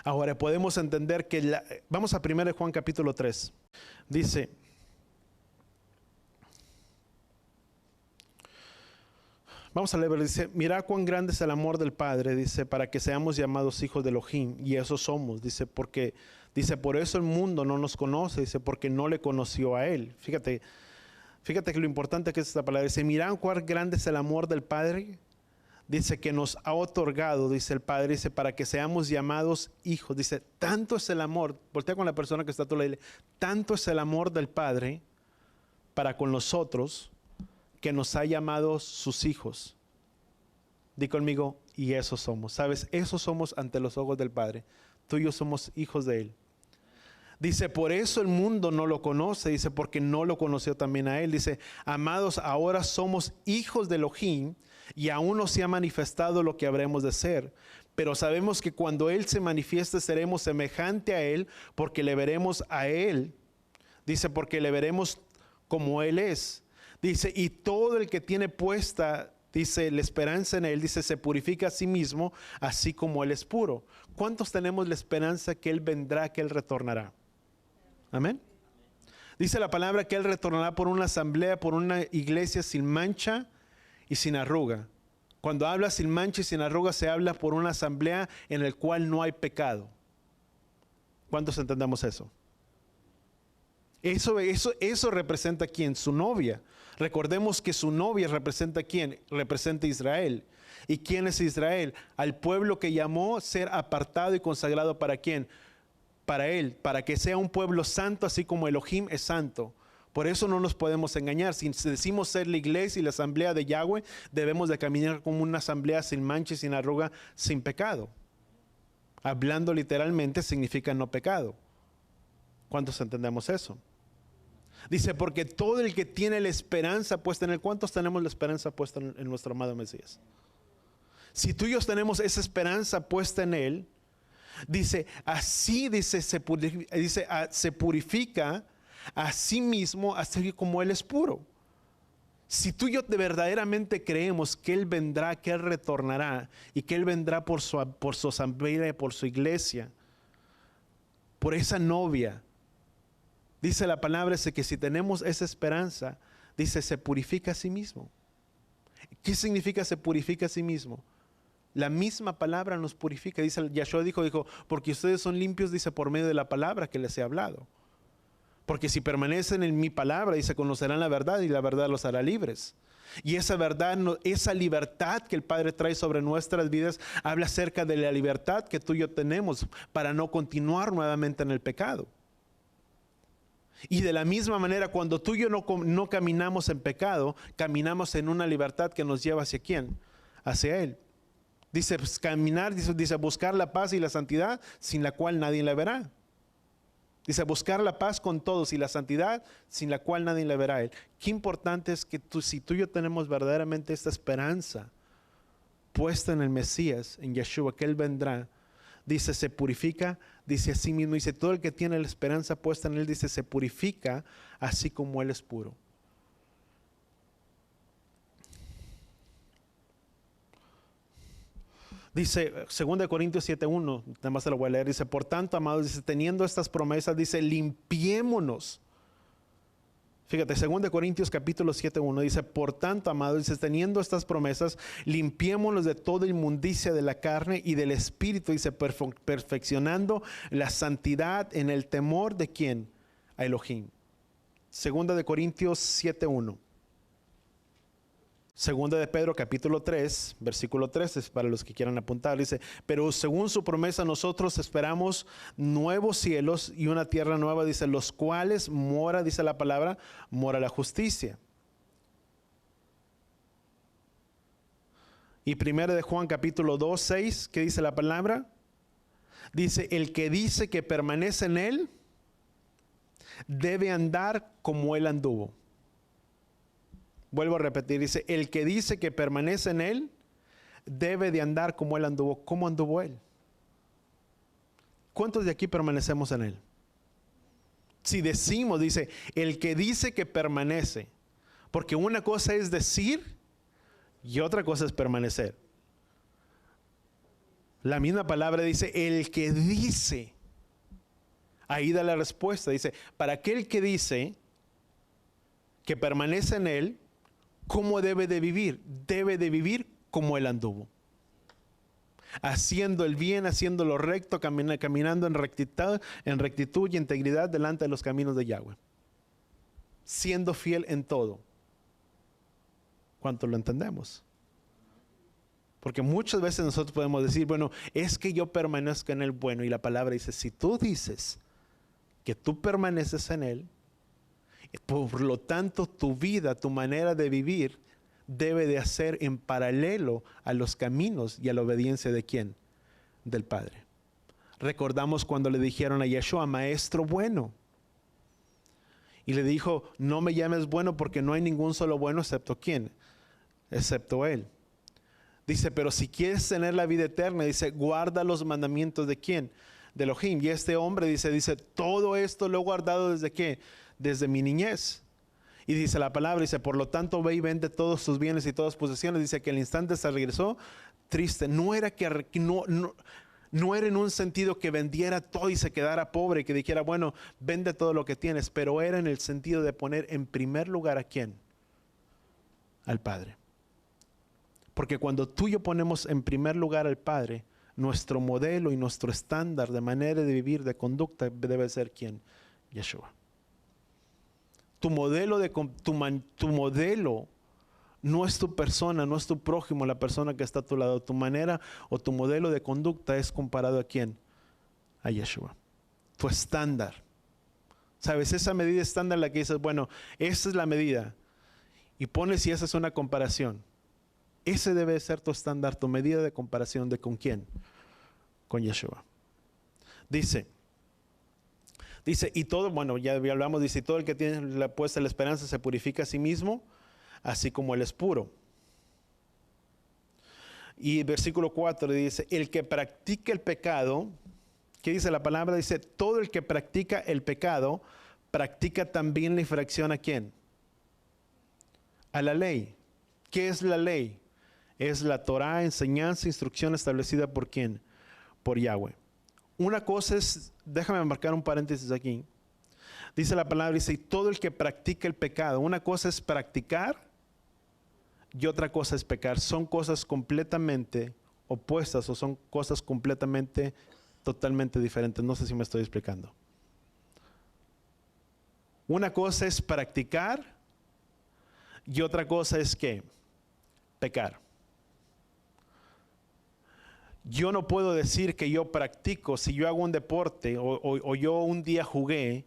Ahora podemos entender que, vamos a 1 Juan capítulo 3, dice, vamos a leer, dice, mira cuán grande es el amor del Padre, dice, para que seamos llamados hijos de Elohim, y eso somos, dice, porque, dice, por eso el mundo no nos conoce, dice, porque no le conoció a Él. Fíjate que lo importante que es esta palabra, dice, mira cuán grande es el amor del Padre, dice, que nos ha otorgado, dice el Padre, dice, para que seamos llamados hijos, dice, tanto es el amor, voltea con la persona que está a tu lado, tanto es el amor del Padre para con nosotros, que nos ha llamado sus hijos. Di conmigo, y eso somos. ¿Sabes? Eso somos ante los ojos del Padre. Tú y yo somos hijos de Él. Dice, por eso el mundo no lo conoce. Dice, porque no lo conoció también a Él. Dice, amados, ahora somos hijos de Elohim y aún no se ha manifestado lo que habremos de ser. Pero sabemos que cuando Él se manifieste seremos semejante a Él, porque le veremos a Él. Dice, porque le veremos como Él es. Dice, y todo el que tiene puesta, dice, la esperanza en Él, dice, se purifica a sí mismo, así como Él es puro. ¿Cuántos tenemos la esperanza que Él vendrá, que Él retornará? Amén. Dice la palabra que Él retornará por una asamblea, por una iglesia sin mancha y sin arruga. Cuando habla sin mancha y sin arruga, se habla por una asamblea en la cual no hay pecado. ¿Cuántos entendemos eso? Eso representa a quién, su novia. Recordemos que su novia representa a quién, representa a Israel. ¿Y quién es Israel? Al pueblo que llamó ser apartado y consagrado para quién, para Él, para que sea un pueblo santo, así como Elohim es santo. Por eso no nos podemos engañar. Si decimos ser la iglesia y la asamblea de Yahweh, debemos de caminar como una asamblea sin mancha y sin arruga, sin pecado. Hablando literalmente significa no pecado. ¿Cuántos entendemos eso? Dice, porque todo el que tiene la esperanza puesta en Él, ¿cuántos tenemos la esperanza puesta en nuestro amado Mesías? Si tú y yo tenemos esa esperanza puesta en Él, dice, así dice, se purifica a sí mismo, así como Él es puro. Si tú y yo verdaderamente creemos que Él vendrá, que Él retornará y que Él vendrá por su asamblea, por su iglesia, por esa novia, dice la palabra, dice que si tenemos esa esperanza, dice, se purifica a sí mismo. ¿Qué significa se purifica a sí mismo? La misma palabra nos purifica. Dice, Yahshua dijo, porque ustedes son limpios, dice, por medio de la palabra que les he hablado. Porque si permanecen en mi palabra, dice, conocerán la verdad y la verdad los hará libres. Y esa verdad, esa libertad que el Padre trae sobre nuestras vidas, habla acerca de la libertad que tú y yo tenemos para no continuar nuevamente en el pecado. Y de la misma manera, cuando tú y yo no caminamos en pecado, caminamos en una libertad que nos lleva hacia quién, hacia Él. Dice pues, caminar, dice buscar la paz y la santidad, sin la cual nadie la verá. Dice buscar la paz con todos y la santidad, sin la cual nadie la verá a Él. Qué importante es que si tú y yo tenemos verdaderamente esta esperanza puesta en el Mesías, en Yeshua, que Él vendrá. Dice, se purifica, dice a sí mismo, dice, todo el que tiene la esperanza puesta en Él, dice, se purifica así como Él es puro. Dice 2 Corintios 7:1, nada más se lo voy a leer, dice, por tanto, amados, dice, teniendo estas promesas, dice, limpiémonos. Fíjate, 2 Corintios capítulo 7:1 dice, por tanto, amados, dice, teniendo estas promesas, limpiémonos de toda inmundicia de la carne y del espíritu, dice, perfeccionando la santidad en el temor de ¿quién? A Elohim. 2 Corintios 7:1. Segunda de Pedro capítulo 3, versículo 13, es para los que quieran apuntar, dice, pero según su promesa nosotros esperamos nuevos cielos y una tierra nueva, dice, los cuales mora, dice la palabra, mora la justicia. Y primero de Juan capítulo 2, 6, ¿qué dice la palabra? Dice, el que dice que permanece en él, debe andar como él anduvo. Vuelvo a repetir, dice, el que dice que permanece en él, debe de andar como él anduvo. ¿Cómo anduvo él? ¿Cuántos de aquí permanecemos en él? Si decimos, dice, el que dice que permanece, porque una cosa es decir y otra cosa es permanecer. La misma palabra dice, el que dice, ahí da la respuesta, dice, para aquel que dice que permanece en él, ¿cómo debe de vivir? Debe de vivir como él anduvo. Haciendo el bien, haciendo lo recto, caminando en rectitud y integridad delante de los caminos de Yahweh. Siendo fiel en todo. ¿Cuánto lo entendemos? Porque muchas veces nosotros podemos decir, bueno, es que yo permanezco en el bueno. Y la palabra dice, si tú dices que tú permaneces en él, por lo tanto, tu vida, tu manera de vivir debe de hacer en paralelo a los caminos y a la obediencia de ¿quién? Del Padre. Recordamos cuando le dijeron a Yeshua, maestro bueno. Y le dijo, no me llames bueno porque no hay ningún solo bueno excepto ¿quién? Excepto Él. Dice, pero si quieres tener la vida eterna, dice, guarda los mandamientos de ¿quién? De Elohim. Y este hombre dice, todo esto lo he guardado ¿desde qué? Desde mi niñez. Y dice la palabra, dice, por lo tanto ve y vende todos tus bienes y todas posesiones. Dice que al instante se regresó triste. No era en un sentido que vendiera todo y se quedara pobre, que dijera, bueno, vende todo lo que tienes, pero era en el sentido de poner en primer lugar ¿a quién? Al Padre. Porque cuando tú y yo ponemos en primer lugar al Padre, nuestro modelo y nuestro estándar de manera de vivir, de conducta, debe ser ¿quién? Yeshua. Tu modelo no es tu persona, no es tu prójimo, la persona que está a tu lado. Tu manera o tu modelo de conducta es comparado ¿a quién? A Yeshua. Tu estándar. ¿Sabes? Esa medida estándar la que dices, bueno, esa es la medida. Y pones y esa es una comparación. Ese debe ser tu estándar, tu medida de comparación de ¿con quién? Con Yeshua. Dice, y todo, bueno, ya hablamos, dice, y todo el que tiene la puesta la esperanza se purifica a sí mismo, así como él es puro. Y versículo 4 dice, el que practica el pecado, ¿qué dice la palabra? Dice, todo el que practica el pecado, practica también la infracción ¿a quién? A la ley. ¿Qué es la ley? Es la Torah, enseñanza, instrucción establecida ¿por quién? Por Yahweh. Una cosa es, déjame marcar un paréntesis aquí. Dice la palabra, dice, y todo el que practica el pecado. Una cosa es practicar y otra cosa es pecar. Son cosas completamente opuestas o son cosas completamente, totalmente diferentes. No sé si me estoy explicando. Una cosa es practicar y otra cosa es ¿qué? Pecar. Yo no puedo decir que yo practico, si yo hago un deporte o yo un día jugué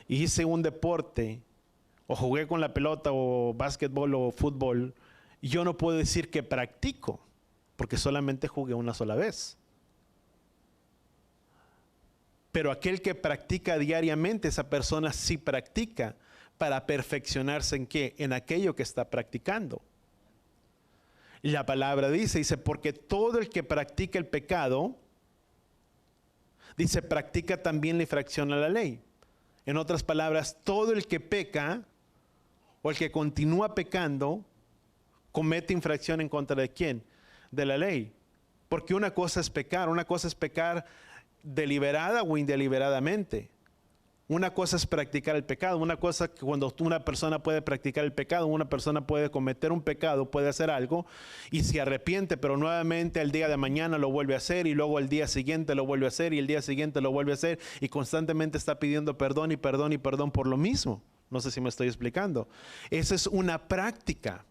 y hice un deporte o jugué con la pelota o básquetbol o fútbol, yo no puedo decir que practico porque solamente jugué una sola vez. Pero aquel que practica diariamente, esa persona sí practica para perfeccionarse ¿en qué? En aquello que está practicando. La palabra dice, porque todo el que practica el pecado, dice, practica también la infracción a la ley. En otras palabras, todo el que peca o el que continúa pecando, comete infracción en contra de ¿quién? De la ley. Porque una cosa es pecar deliberada o indeliberadamente. Una cosa es practicar el pecado, una cosa que cuando una persona puede practicar el pecado, una persona puede cometer un pecado, puede hacer algo y se arrepiente, pero nuevamente el día de mañana lo vuelve a hacer y luego el día siguiente lo vuelve a hacer y el día siguiente lo vuelve a hacer y constantemente está pidiendo perdón y perdón y perdón por lo mismo. No sé si me estoy explicando. Esa es una práctica.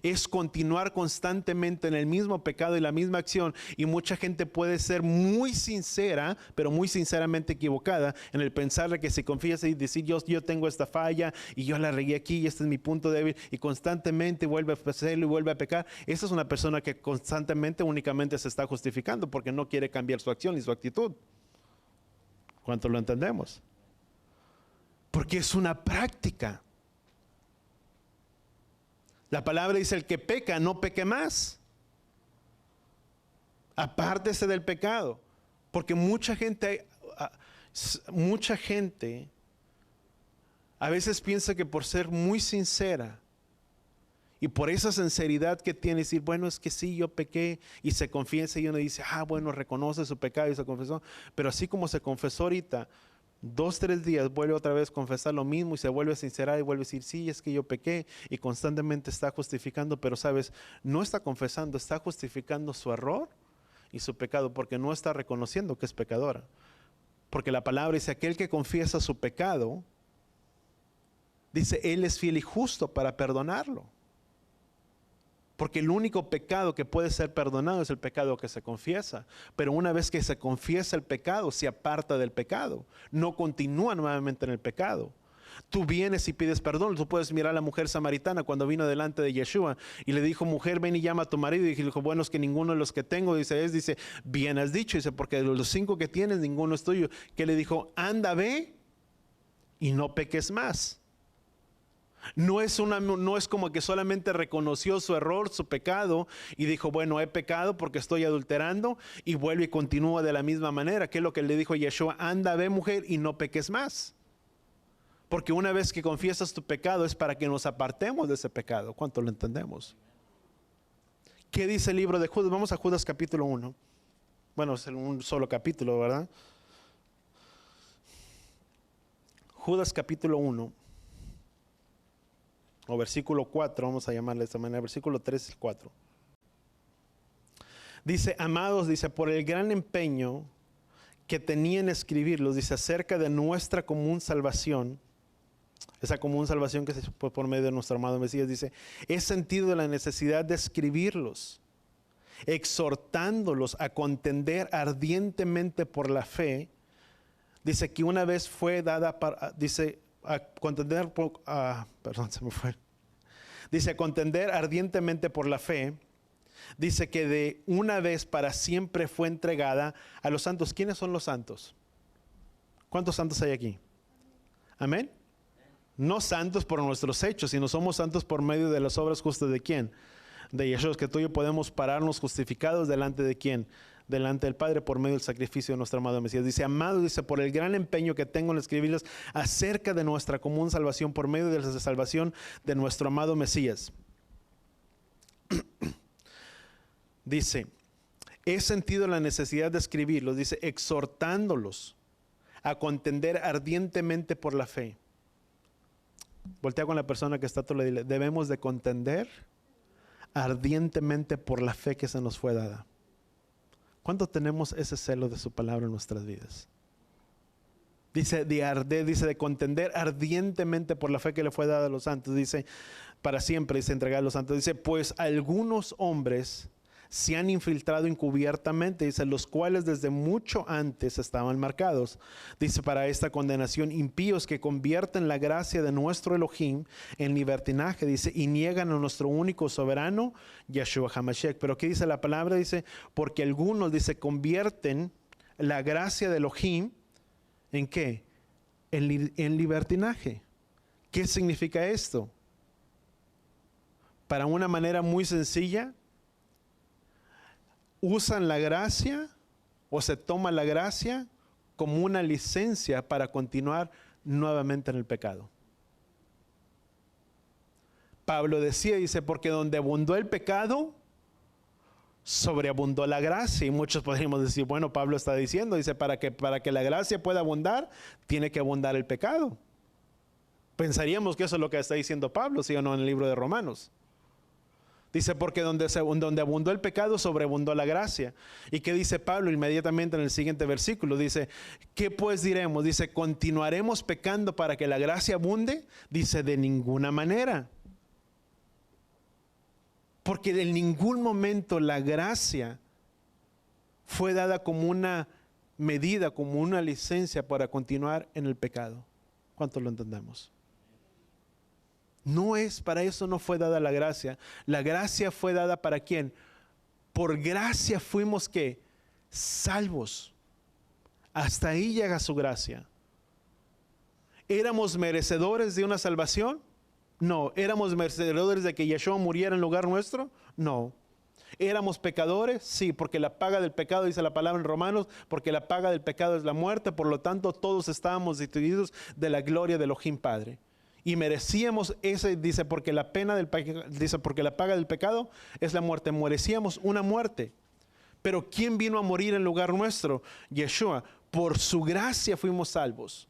Es continuar constantemente en el mismo pecado y la misma acción. Y mucha gente puede ser muy sincera, pero muy sinceramente equivocada en el pensar de que se confiesa y decir yo tengo esta falla y yo la regué aquí y este es mi punto débil, y constantemente vuelve a hacerlo y vuelve a pecar. Esa es una persona que constantemente únicamente se está justificando porque no quiere cambiar su acción y su actitud. ¿Cuánto lo entendemos? Porque es una práctica. La palabra dice: el que peca, no peque más. Apártese del pecado. Porque mucha gente a veces piensa que por ser muy sincera y por esa sinceridad que tiene, decir, bueno, es que sí, yo pequé, y se confiesa y uno dice, bueno, reconoce su pecado y se confesó. Pero así como se confesó ahorita, 2, 3 días vuelve otra vez a confesar lo mismo y se vuelve a sincerar y vuelve a decir, sí, es que yo pequé, y constantemente está justificando, pero sabes, no está confesando, está justificando su error y su pecado porque no está reconociendo que es pecadora. Porque la palabra dice, aquel que confiesa su pecado, dice, Él es fiel y justo para perdonarlo. Porque el único pecado que puede ser perdonado es el pecado que se confiesa. Pero una vez que se confiesa el pecado, se aparta del pecado. No continúa nuevamente en el pecado. Tú vienes y pides perdón. Tú puedes mirar a la mujer samaritana cuando vino delante de Yeshua y le dijo, mujer, ven y llama a tu marido. Y dijo, bueno, es que ninguno de los que tengo, dice, bien has dicho. Dice, porque de los 5 que tienes, ninguno es tuyo. Que le dijo, anda, ve y no peques más. No es como que solamente reconoció su error, su pecado, y dijo, bueno, he pecado porque estoy adulterando, y vuelve y continúa de la misma manera. ¿Qué es lo que le dijo Yeshua? Anda, ve, mujer, y no peques más. Porque una vez que confiesas tu pecado es para que nos apartemos de ese pecado. ¿Cuánto lo entendemos? ¿Qué dice el libro de Judas? Vamos a Judas capítulo 1. Bueno, es un solo capítulo, ¿verdad? Judas capítulo 1. O versículo 4, vamos a llamarle de esta manera, versículo 3 y 4. Dice, amados, dice, por el gran empeño que tenía en escribirlos, dice, acerca de nuestra común salvación, esa común salvación que se hizo por medio de nuestro amado Mesías, dice, he sentido la necesidad de escribirlos, exhortándolos a contender ardientemente por la fe. Dice que una vez fue dada para, dice, a contender Dice, contender ardientemente por la fe. Dice que de una vez para siempre fue entregada a los santos. ¿Quiénes son los santos? ¿Cuántos santos hay aquí? Amén. No santos por nuestros hechos, sino somos santos por medio de las obras justas de ¿quién? De Yeshua, que tú y yo podemos pararnos justificados delante de ¿quién? Delante del Padre por medio del sacrificio de nuestro amado Mesías. Dice, amado, dice, por el gran empeño que tengo en escribirles acerca de nuestra común salvación por medio de la salvación de nuestro amado Mesías. Dice, he sentido la necesidad de escribirlos, dice, exhortándolos a contender ardientemente por la fe. Voltea con la persona que está a tu lado y dile, debemos de contender ardientemente por la fe que se nos fue dada. ¿Cuánto tenemos ese celo de su palabra en nuestras vidas? Dice de arder, dice de contender ardientemente por la fe que le fue dada a los santos. Dice para siempre, dice entregar a los santos. Dice pues algunos hombres se han infiltrado encubiertamente, dice, los cuales desde mucho antes estaban marcados. Dice para esta condenación, impíos que convierten la gracia de nuestro Elohim en libertinaje, dice, y niegan a nuestro único soberano, Yeshua HaMashiach. Pero ¿qué dice la palabra? Dice, porque algunos, dice, convierten la gracia de Elohim, ¿en qué? En libertinaje. ¿Qué significa esto? Para una manera muy sencilla, usan la gracia o se toma la gracia como una licencia para continuar nuevamente en el pecado. Pablo decía, dice, porque donde abundó el pecado, sobreabundó la gracia. Y muchos podríamos decir, bueno, Pablo está diciendo, dice, para que la gracia pueda abundar, tiene que abundar el pecado. Pensaríamos que eso es lo que está diciendo Pablo, ¿sí o no? En el libro de Romanos. Dice, porque donde abundó el pecado, sobreabundó la gracia. ¿Y qué dice Pablo inmediatamente en el siguiente versículo? Dice, ¿qué pues diremos? Dice, ¿continuaremos pecando para que la gracia abunde? Dice, de ninguna manera. Porque en ningún momento la gracia fue dada como una medida, como una licencia para continuar en el pecado. ¿Cuánto lo entendemos? No es, para eso no fue dada la gracia. La gracia fue dada ¿para quién? Por gracia fuimos ¿qué? Salvos. Hasta ahí llega su gracia. ¿Éramos merecedores de una salvación? No. ¿Éramos merecedores de que Yeshua muriera en lugar nuestro? No. ¿Éramos pecadores? Sí, porque la paga del pecado, dice la palabra en Romanos, porque la paga del pecado es la muerte, por lo tanto todos estábamos destituidos de la gloria del Elohim Padre. Y merecíamos ese, dice, porque la paga del pecado es la muerte. Merecíamos una muerte. Pero ¿quién vino a morir en lugar nuestro? Yeshua. Por su gracia fuimos salvos.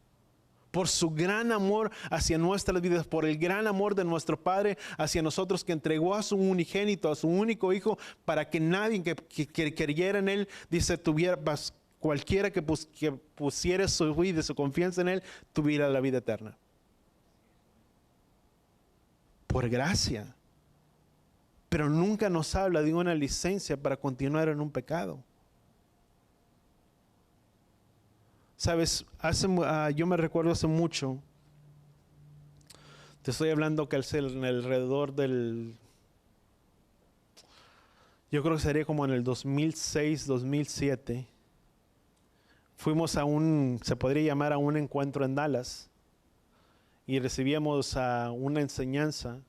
Por su gran amor hacia nuestras vidas, por el gran amor de nuestro Padre hacia nosotros, que entregó a su unigénito, a su único Hijo, para que nadie que creyera en Él, dice, cualquiera que pusiera su vida, su confianza en Él, tuviera la vida eterna. Por gracia. Pero nunca nos habla de una licencia para continuar en un pecado. Sabes, yo me recuerdo hace mucho, te estoy hablando que en alrededor yo creo que sería como en el 2006, 2007, fuimos se podría llamar a un encuentro en Dallas, y recibíamos una enseñanza,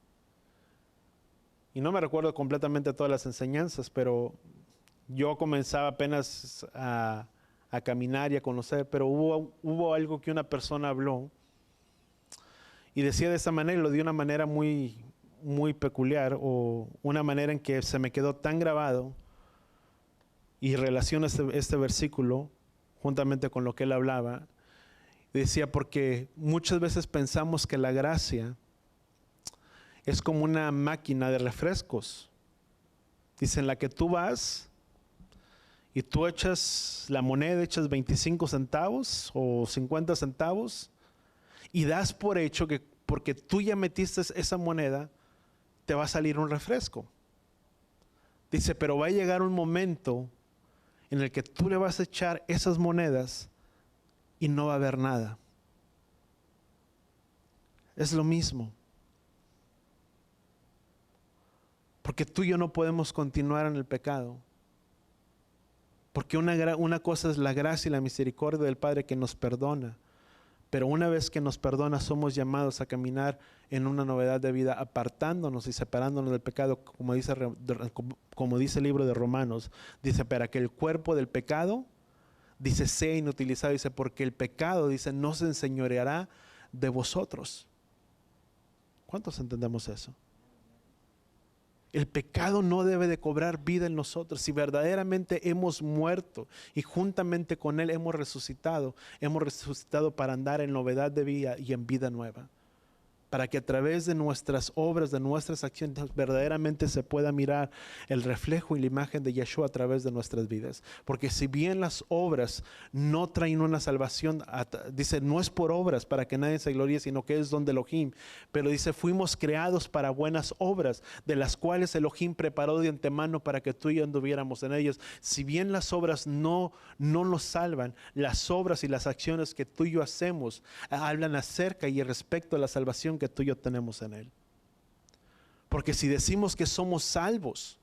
y no me recuerdo completamente todas las enseñanzas, pero yo comenzaba apenas a caminar y a conocer, pero hubo algo que una persona habló y decía de esa manera, y lo dio de una manera muy, muy peculiar, o una manera en que se me quedó tan grabado, y relaciona este versículo juntamente con lo que él hablaba. Decía, porque muchas veces pensamos que la gracia es como una máquina de refrescos, dice, en la que tú vas y tú echas la moneda, echas 25 centavos o 50 centavos y das por hecho que porque tú ya metiste esa moneda, te va a salir un refresco. Dice, pero va a llegar un momento en el que tú le vas a echar esas monedas y no va a haber nada. Es lo mismo. Porque tú y yo no podemos continuar en el pecado. Porque una cosa es la gracia y la misericordia del Padre que nos perdona. Pero una vez que nos perdona, somos llamados a caminar en una novedad de vida, apartándonos y separándonos del pecado, como dice el libro de Romanos. Dice, para que el cuerpo del pecado, dice, sea inutilizado. Dice, porque el pecado, dice, no se enseñoreará de vosotros. ¿Cuántos entendemos eso? El pecado no debe de cobrar vida en nosotros. Si verdaderamente hemos muerto y juntamente con Él hemos resucitado para andar en novedad de vida y en vida nueva. Para que a través de nuestras obras, de nuestras acciones, verdaderamente se pueda mirar el reflejo y la imagen de Yeshua a través de nuestras vidas. Porque si bien las obras no traen una salvación, dice, no es por obras para que nadie se gloríe, sino que es don de Elohim. Pero dice, fuimos creados para buenas obras, de las cuales Elohim preparó de antemano para que tú y yo anduviéramos en ellas. Si bien las obras no nos salvan, las obras y las acciones que tú y yo hacemos hablan acerca y respecto a la salvación que tú y yo tenemos en Él. Porque si decimos que somos salvos,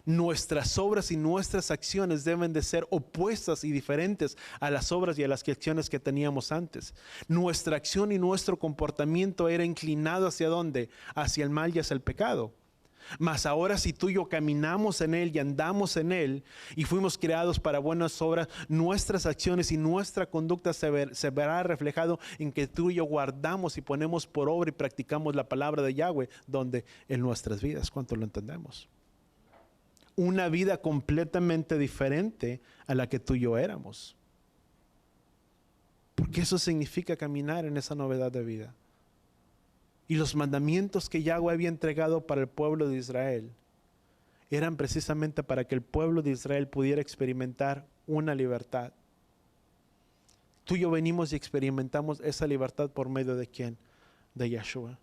nuestras obras y nuestras acciones deben de ser opuestas y diferentes a las obras y a las acciones que teníamos antes. Nuestra acción y nuestro comportamiento era inclinado ¿hacia dónde? Hacia el mal y hacia el pecado. Mas ahora si tú y yo caminamos en Él y andamos en Él y fuimos creados para buenas obras, nuestras acciones y nuestra conducta se verá reflejado en que tú y yo guardamos y ponemos por obra y practicamos la palabra de Yahweh donde en nuestras vidas. ¿Cuánto lo entendemos? Una vida completamente diferente a la que tú y yo éramos. Porque eso significa caminar en esa novedad de vida. Y los mandamientos que Yahweh había entregado para el pueblo de Israel eran precisamente para que el pueblo de Israel pudiera experimentar una libertad. Tú y yo venimos y experimentamos esa libertad por medio de ¿quién? De Yeshua.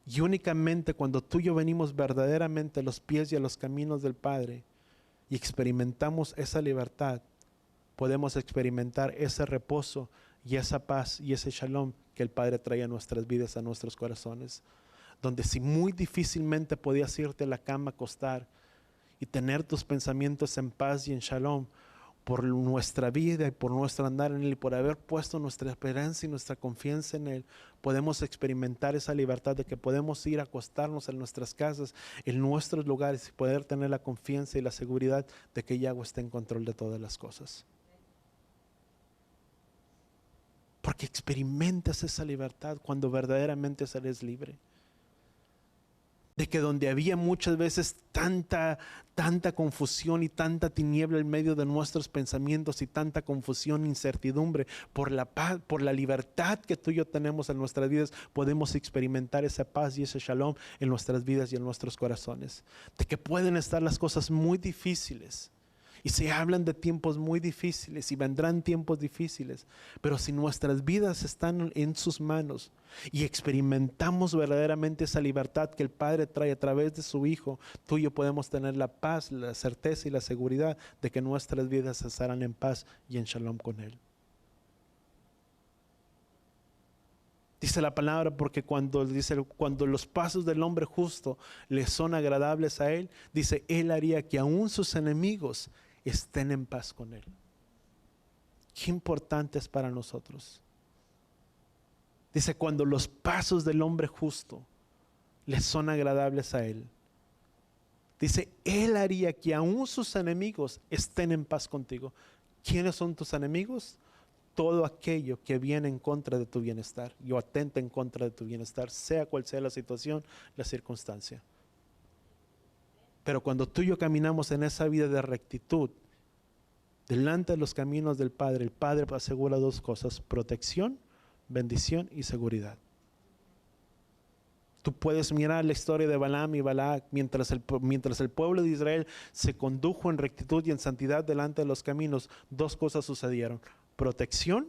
Y únicamente cuando tú y yo venimos verdaderamente a los pies y a los caminos del Padre y experimentamos esa libertad, podemos experimentar ese reposo y esa paz y ese shalom que el Padre trae a nuestras vidas, a nuestros corazones. Donde si muy difícilmente podías irte a la cama, acostar y tener tus pensamientos en paz y en shalom, por nuestra vida y por nuestro andar en Él y por haber puesto nuestra esperanza y nuestra confianza en Él, podemos experimentar esa libertad de que podemos ir a acostarnos en nuestras casas, en nuestros lugares y poder tener la confianza y la seguridad de que Yahweh está en control de todas las cosas. Porque experimentas esa libertad cuando verdaderamente eres libre. De que donde había muchas veces tanta confusión y tanta tiniebla en medio de nuestros pensamientos y tanta confusión, incertidumbre, por la paz, por la libertad que tú y yo tenemos en nuestras vidas, podemos experimentar esa paz y ese shalom en nuestras vidas y en nuestros corazones. De que pueden estar las cosas muy difíciles. Y se hablan de tiempos muy difíciles y vendrán tiempos difíciles, pero si nuestras vidas están en sus manos y experimentamos verdaderamente esa libertad que el Padre trae a través de su Hijo, tú y yo podemos tener la paz, la certeza y la seguridad de que nuestras vidas estarán en paz y en shalom con Él. Dice la palabra, porque cuando los pasos del hombre justo le son agradables a Él, dice, Él haría que aún sus enemigos estén en paz con Él. Qué importante es para nosotros. Dice, cuando los pasos del hombre justo le son agradables a Él, dice, Él haría que aún sus enemigos estén en paz contigo. ¿Quiénes son tus enemigos? Todo aquello que viene en contra de tu bienestar y atenta en contra de tu bienestar, sea cual sea la situación, la circunstancia. Pero cuando tú y yo caminamos en esa vida de rectitud, delante de los caminos del Padre, el Padre asegura dos cosas: protección, bendición y seguridad. Tú puedes mirar la historia de Balaam y Balac, mientras el pueblo de Israel se condujo en rectitud y en santidad delante de los caminos, dos cosas sucedieron: protección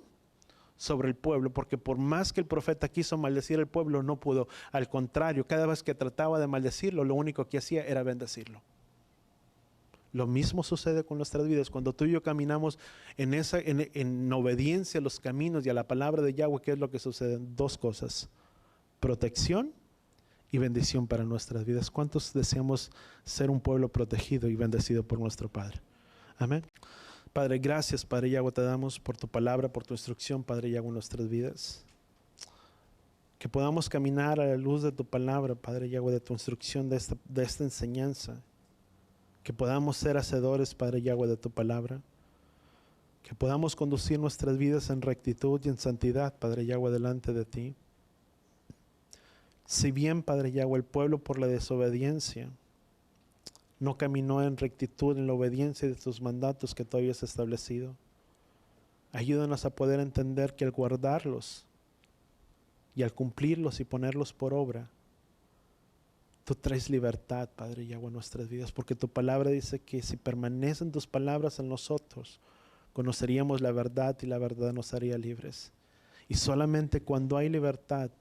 sobre el pueblo, porque por más que el profeta quiso maldecir al pueblo, no pudo. Al contrario, cada vez que trataba de maldecirlo, lo único que hacía era bendecirlo. Lo mismo sucede con nuestras vidas. Cuando tú y yo caminamos en obediencia a los caminos y a la palabra de Yahweh, ¿qué es lo que sucede? Dos cosas: protección y bendición para nuestras vidas. ¿Cuántos deseamos ser un pueblo protegido y bendecido por nuestro Padre? Amén. Padre, gracias, Padre Yahweh, te damos por tu palabra, por tu instrucción, Padre Yahweh, en nuestras vidas. Que podamos caminar a la luz de tu palabra, Padre Yahweh, de tu instrucción, de esta enseñanza. Que podamos ser hacedores, Padre Yahweh, de tu palabra. Que podamos conducir nuestras vidas en rectitud y en santidad, Padre Yahweh, delante de ti. Si bien, Padre Yahweh, el pueblo por la desobediencia no caminó en rectitud, en la obediencia de tus mandatos que tú habías establecido, ayúdanos a poder entender que al guardarlos y al cumplirlos y ponerlos por obra, tú traes libertad, Padre Yahweh, en nuestras vidas, porque tu palabra dice que si permanecen tus palabras en nosotros, conoceríamos la verdad y la verdad nos haría libres. Y solamente cuando hay libertad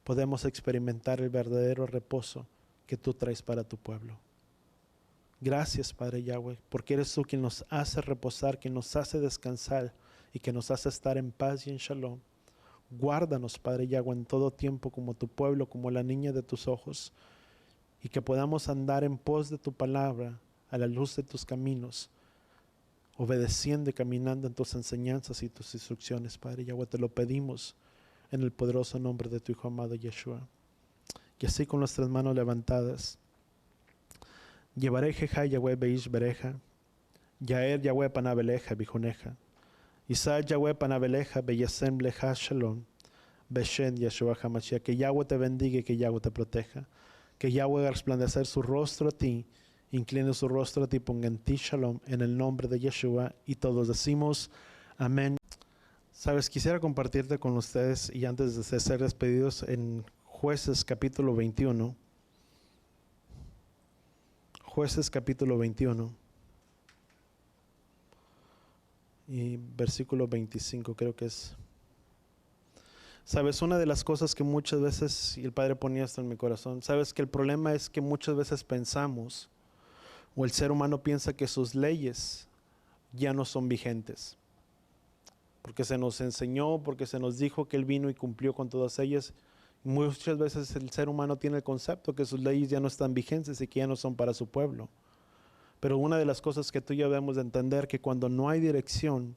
podemos experimentar el verdadero reposo que tú traes para tu pueblo. Gracias, Padre Yahweh, porque eres tú quien nos hace reposar, quien nos hace descansar y que nos hace estar en paz y en shalom. Guárdanos, Padre Yahweh, en todo tiempo como tu pueblo, como la niña de tus ojos, y que podamos andar en pos de tu palabra, a la luz de tus caminos, obedeciendo y caminando en tus enseñanzas y tus instrucciones, Padre Yahweh. Te lo pedimos en el poderoso nombre de tu Hijo amado Yeshua. Y así con nuestras manos levantadas, llevaré Jeja Yahweh Beish Bereja, Yaer Yahweh Panabeleja Bijuneja, Isaac Yahweh Panabeleja Beyasem Leja Shalom, Beshen Yeshua HaMashiach. Que Yahweh te bendiga y que Yahweh te proteja. Que Yahweh haga resplandecer su rostro a ti, incline su rostro a ti, ponga en ti Shalom, en el nombre de Yeshua. Y todos decimos amén. Sabes, quisiera compartirte con ustedes, y antes de ser despedidos, en Jueces capítulo 21. Jueces capítulo 21 y versículo 25 creo que es. Sabes, una de las cosas que muchas veces, y el Padre ponía esto en mi corazón, sabes que el problema es que muchas veces pensamos, o el ser humano piensa que sus leyes ya no son vigentes, porque se nos enseñó, porque se nos dijo que Él vino y cumplió con todas ellas. Muchas veces el ser humano tiene el concepto que sus leyes ya no están vigentes y que ya no son para su pueblo. Pero una de las cosas que tú y yo debemos de entender, que cuando no hay dirección,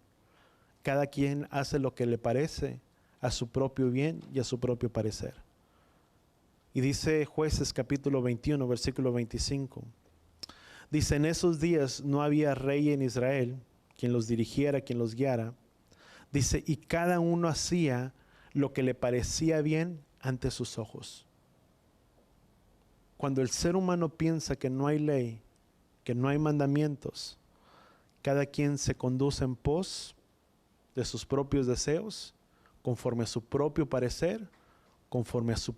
cada quien hace lo que le parece a su propio bien y a su propio parecer. Y dice Jueces capítulo 21, versículo 25. Dice, en esos días no había rey en Israel, quien los dirigiera, quien los guiara. Dice, y cada uno hacía lo que le parecía bien ante sus ojos. Cuando el ser humano piensa que no hay ley, que no hay mandamientos, cada quien se conduce en pos de sus propios deseos, conforme a su propio parecer, conforme a su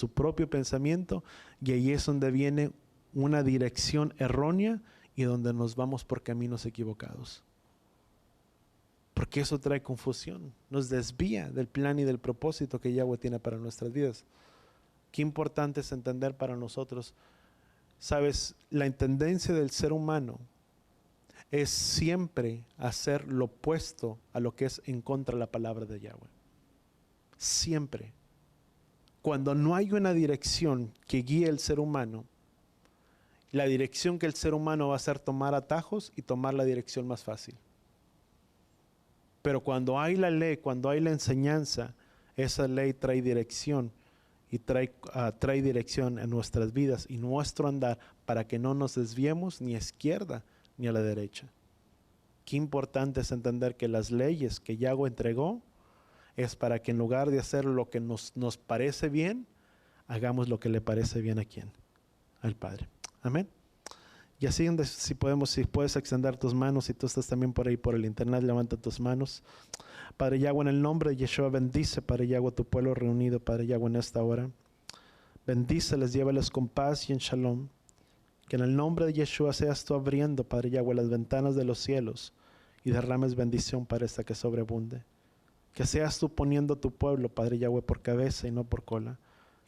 propio pensamiento, y ahí es donde viene una dirección errónea y donde nos vamos por caminos equivocados. Porque eso trae confusión, nos desvía del plan y del propósito que Yahweh tiene para nuestras vidas. Qué importante es entender para nosotros. Sabes, la tendencia del ser humano es siempre hacer lo opuesto a lo que es en contra de la palabra de Yahweh. Siempre. Cuando no hay una dirección que guíe al ser humano, la dirección que el ser humano va a hacer tomar atajos y tomar la dirección más fácil. Pero cuando hay la ley, cuando hay la enseñanza, esa ley trae dirección y trae dirección en nuestras vidas y nuestro andar para que no nos desviemos ni a izquierda ni a la derecha. Qué importante es entender que las leyes que Yahweh entregó es para que en lugar de hacer lo que nos parece bien, hagamos lo que le parece bien a quién, al Padre. Amén. Y así, si puedes extender tus manos, si tú estás también por ahí por el internet, levanta tus manos. Padre Yahweh, en el nombre de Yeshua, bendice, Padre Yahweh, tu pueblo reunido, Padre Yahweh, en esta hora. Bendíceles, llévales con paz y en shalom. Que en el nombre de Yeshua seas tú abriendo, Padre Yahweh, las ventanas de los cielos y derrames bendición para esta que sobreabunde. Que seas tú poniendo tu pueblo, Padre Yahweh, por cabeza y no por cola.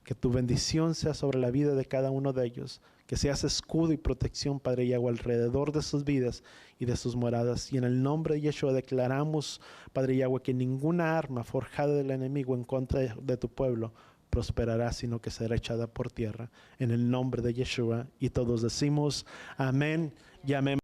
Que tu bendición sea sobre la vida de cada uno de ellos. Que seas escudo y protección, Padre Yahweh, alrededor de sus vidas y de sus moradas. Y en el nombre de Yeshua declaramos, Padre Yahweh, que ninguna arma forjada del enemigo en contra de tu pueblo prosperará, sino que será echada por tierra. En el nombre de Yeshua. Y todos decimos amén y amén.